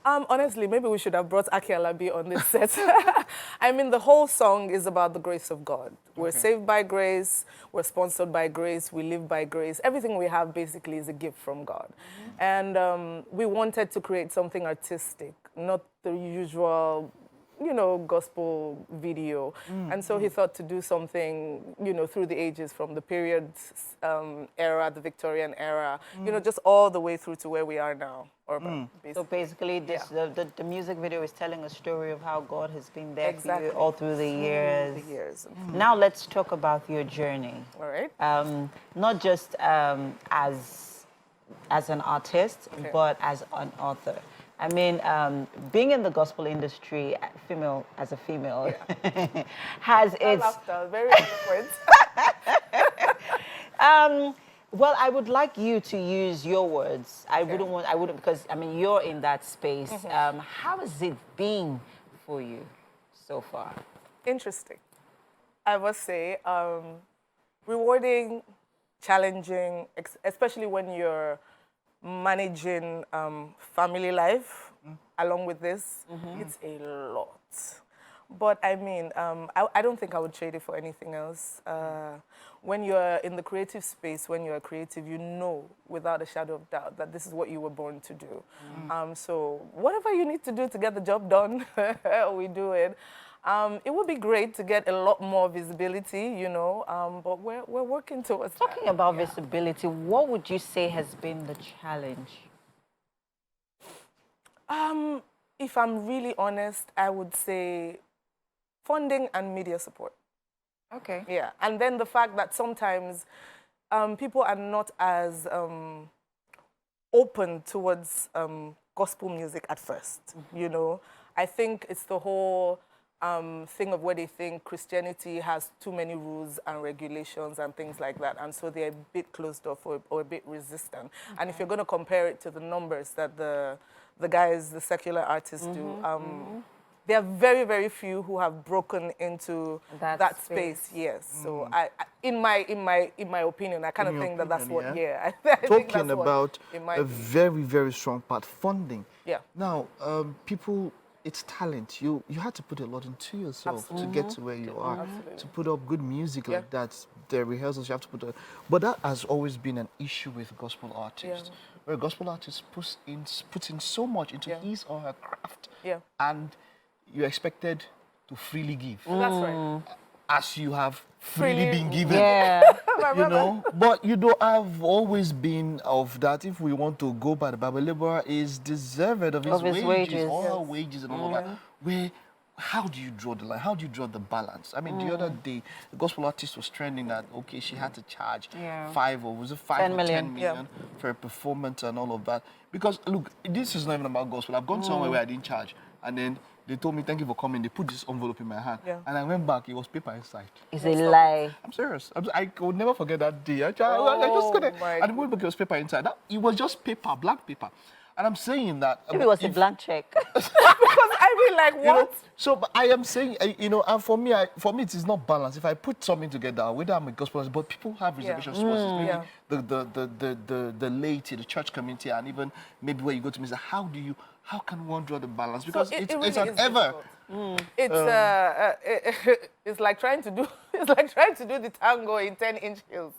Honestly, maybe we should have brought Aki Alabi on this set. I mean, the whole song is about the grace of God. We're saved by grace, we're sponsored by grace, we live by grace. Everything we have basically is a gift from God. And we wanted to create something artistic, not the usual, you know, gospel video. And so he thought to do something, you know, through the ages, from the period era, the Victorian era, you know, just all the way through to where we are now. So basically, this, the music video is telling a story of how God has been there for you all through the years. Now let's talk about your journey. All right. Not just as an artist, but as an author. I mean, being in the gospel industry, as a female, has its... Very different. Well, I would like you to use your words. I wouldn't, because, I mean, you're in that space. How has it been for you so far? Interesting. I must say, rewarding, challenging, especially when you're managing family life along with this. It's a lot. But I mean, I don't think I would trade it for anything else. When you're in the creative space, when you're creative, you know without a shadow of doubt that this is what you were born to do. So whatever you need to do to get the job done, we do it. It would be great to get a lot more visibility, you know, but we're working towards Talking about visibility, what would you say has been the challenge? If I'm really honest, I would say funding and media support. Okay. Yeah, and then the fact that sometimes people are not as open towards gospel music at first, you know. I think it's the whole thing of where they think Christianity has too many rules and regulations and things like that, and so they're a bit closed off or a bit resistant. And if you're going to compare it to the numbers that the guys, the secular artists do, there are very, very few who have broken into that space. Yes. So in my opinion, I kind of think that that's what. Yeah. I think Talking that's about what a very, very strong part, funding. Yeah. Now, people, it's talent. You had to put a lot into yourself to get to where you are. To put up good music like that, the rehearsals you have to put up. But that has always been an issue with gospel artists. Where a gospel artist puts in so much into his or her craft. And you're expected to freely give. That's right. As you have freely been given. Yeah. You know, but you know, I've always been of that. If we want to go by the Bible, laborer is deserved of his wages, all our wages and all of that. How do you draw the line? How do you draw the balance? I mean, the other day, the gospel artist was trending that, okay, she had to charge 5 or 10 million for a performance and all of that. Because, look, this is not even about gospel. I've gone somewhere where I didn't charge. And then they told me, thank you for coming. They put this envelope in my hand. And I went back, it was paper inside. It's a lie. I'm serious. I would never forget that day. I just couldn't. And when it was paper inside, it was just paper, black paper. And I'm saying that... Maybe it was a blank check. Because I mean, like, what? You know, so but I am saying, you know, and for me, it is not balanced. If I put something together, whether I'm a gospel artist, but people have reservations towards it. Maybe the laity, the church community, and even maybe where you go to minister, how can one draw the balance? Because so it's really an ever. It's like trying to do the tango in 10-inch heels.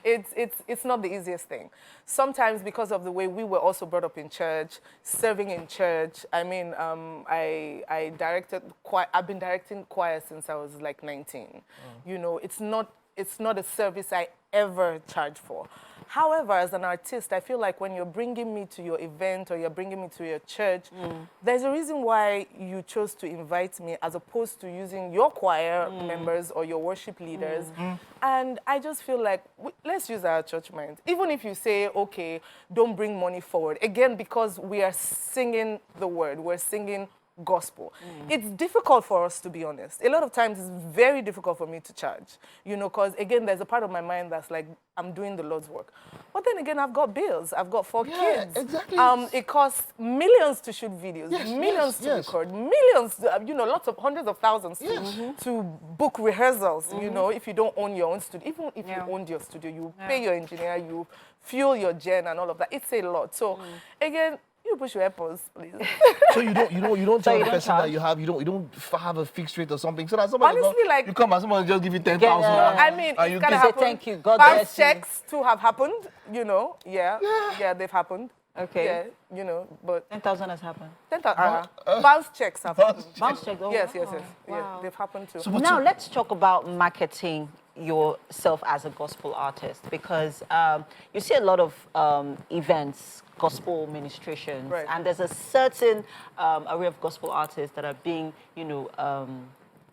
It's not the easiest thing. Sometimes because of the way we were also brought up in church, serving in church. I mean, I directed I've been directing choir since I was like 19. You know, it's not a service I ever charge for. However, as an artist, I feel like when you're bringing me to your event or you're bringing me to your church, there's a reason why you chose to invite me as opposed to using your choir members or your worship leaders. And I just feel like, let's use our church mind. Even if you say, okay, don't bring money forward. Again, because we are singing the word, we're singing gospel. It's difficult for us, to be honest. A lot of times it's very difficult for me to charge, you know, because again, there's a part of my mind that's like, I'm doing the Lord's work. But then again, I've got bills. I've got 4 kids. Exactly. It costs millions to shoot videos, millions to record, millions, you know, hundreds of thousands to book rehearsals, you know, if you don't own your own studio. Even if you owned your studio, you pay your engineer, you fuel your gen and all of that. It's a lot. So again, you push your AirPods, please. So you don't tell the person that you don't have a fixed rate or something. So that somebody honestly, like, you come and someone just give you 10,000. I mean, it's gonna happen. Thank you. God Bounce bless you. checks to have happened, you know. Yeah, they've happened. Okay. Yeah, you know, but 10,000 has happened. 10,000. Bounce checks have happened. Bounce checks. Oh, Yes. wow. Yeah, they've happened too. So now let's talk about marketing yourself as a gospel artist, because you see a lot of events, gospel ministrations, and there's a certain array of gospel artists that are being, you know,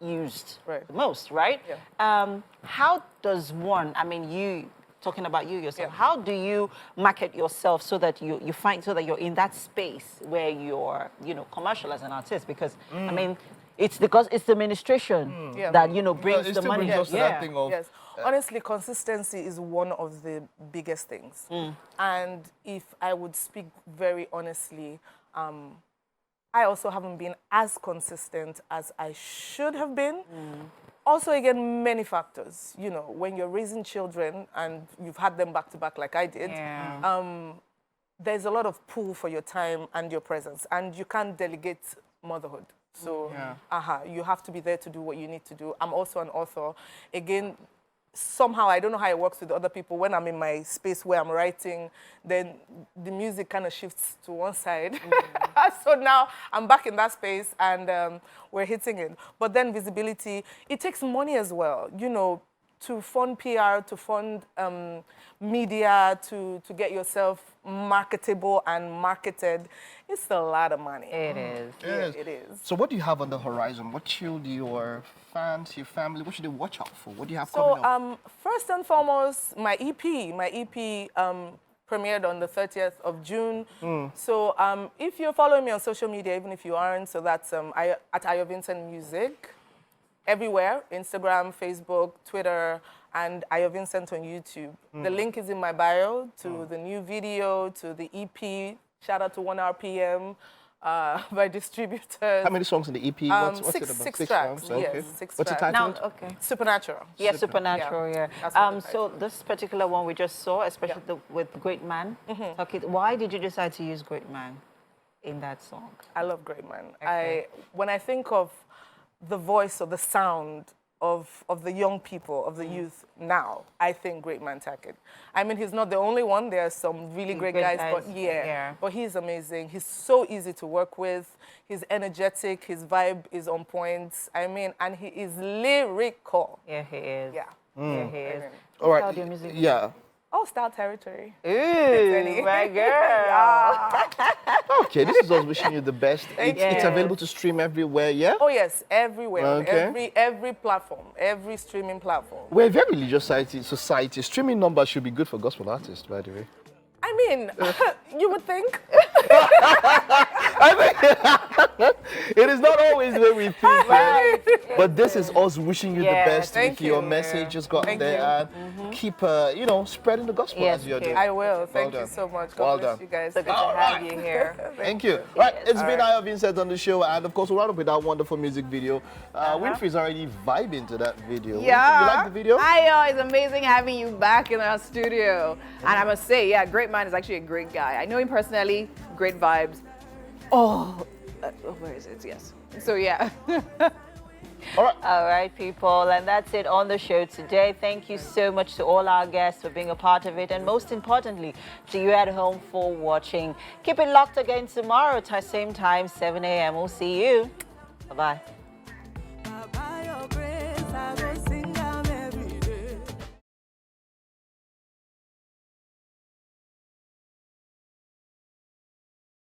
used the most, right? Yeah. How does one, I mean, talking about you yourself, how do you market yourself so that you find, so that you're in that space where you're, you know, commercial as an artist? Because, I mean, it's the ministration that, you know, brings the money. Yes. Honestly, consistency is one of the biggest things. And if I would speak very honestly, I also haven't been as consistent as I should have been. Also, again, many factors. You know, when you're raising children and you've had them back to back like I did, there's a lot of pull for your time and your presence, and you can't delegate motherhood. So, you have to be there to do what you need to do. I'm also an author. Again, somehow, I don't know how it works with other people. When I'm in my space where I'm writing, then the music kind of shifts to one side. So now I'm back in that space and we're hitting it. But then visibility, it takes money as well, you know, to fund PR, to fund media, to get yourself marketable and marketed. It's a lot of money. It is. It is. So what do you have on the horizon? What should your fans, your family, what should they watch out for? What do you have coming up? So first and foremost, my EP premiered on the 30th of June. So if you're following me on social media, even if you aren't, so that's at Ayo Vincent Music, everywhere, Instagram, Facebook, Twitter, and Ayo Vincent on YouTube. The link is in my bio to the new video, to the EP. Shout out to 1 RPM by distributors. How many songs in the EP? What's it about? Six tracks. Songs? Okay. Yes, 6 What's tracks. the title? Okay. Supernatural. Yeah, Supernatural, yeah. That's what the So this particular one we just saw, especially with Great Man. Okay, why did you decide to use Great Man in that song? I love Great Man. Okay. When I think of the voice or the sound of the young people, of the youth now, I think Great Man Tackett. I mean, he's not the only one. There are some really great guys, but but he's amazing. He's so easy to work with. He's energetic. His vibe is on point. I mean, and he is lyrical. Yeah, he is. Yeah. Yeah, he is. All right. How's your music? Yeah. Oh, Star Territory. Ooh, my girl. Okay, this is us wishing you the best. It's available to stream everywhere, yeah? Oh yes, everywhere, Okay. every platform, every streaming platform. We're a very religious society. Streaming numbers should be good for gospel artists, by the way. I mean, you would think. It is not always the way we think, Right. but this is us wishing you the best. Thank With your you. message, just go out Thank there and keep, spreading the gospel as you're doing. I will. Thank Well you done. so much. Well God bless done. you guys. So good to have you here. Thank you. Right, it's been Ayo Vincent on the show, and of course, we'll round up with that wonderful music video. Winfrey's already vibing to that video. Yeah. Winfrey, you like the video? Ayo, it's amazing having you back in our studio. And I must say, yeah, Great Man is actually a great guy. I know him personally, great vibes. Where is it? Yes. So, yeah. All right, people, and that's it on the show today. Thank you so much to all our guests for being a part of it, and most importantly, to you at home for watching. Keep it locked again tomorrow, same time, 7 a.m. We'll see you. Bye-bye. By your grace, I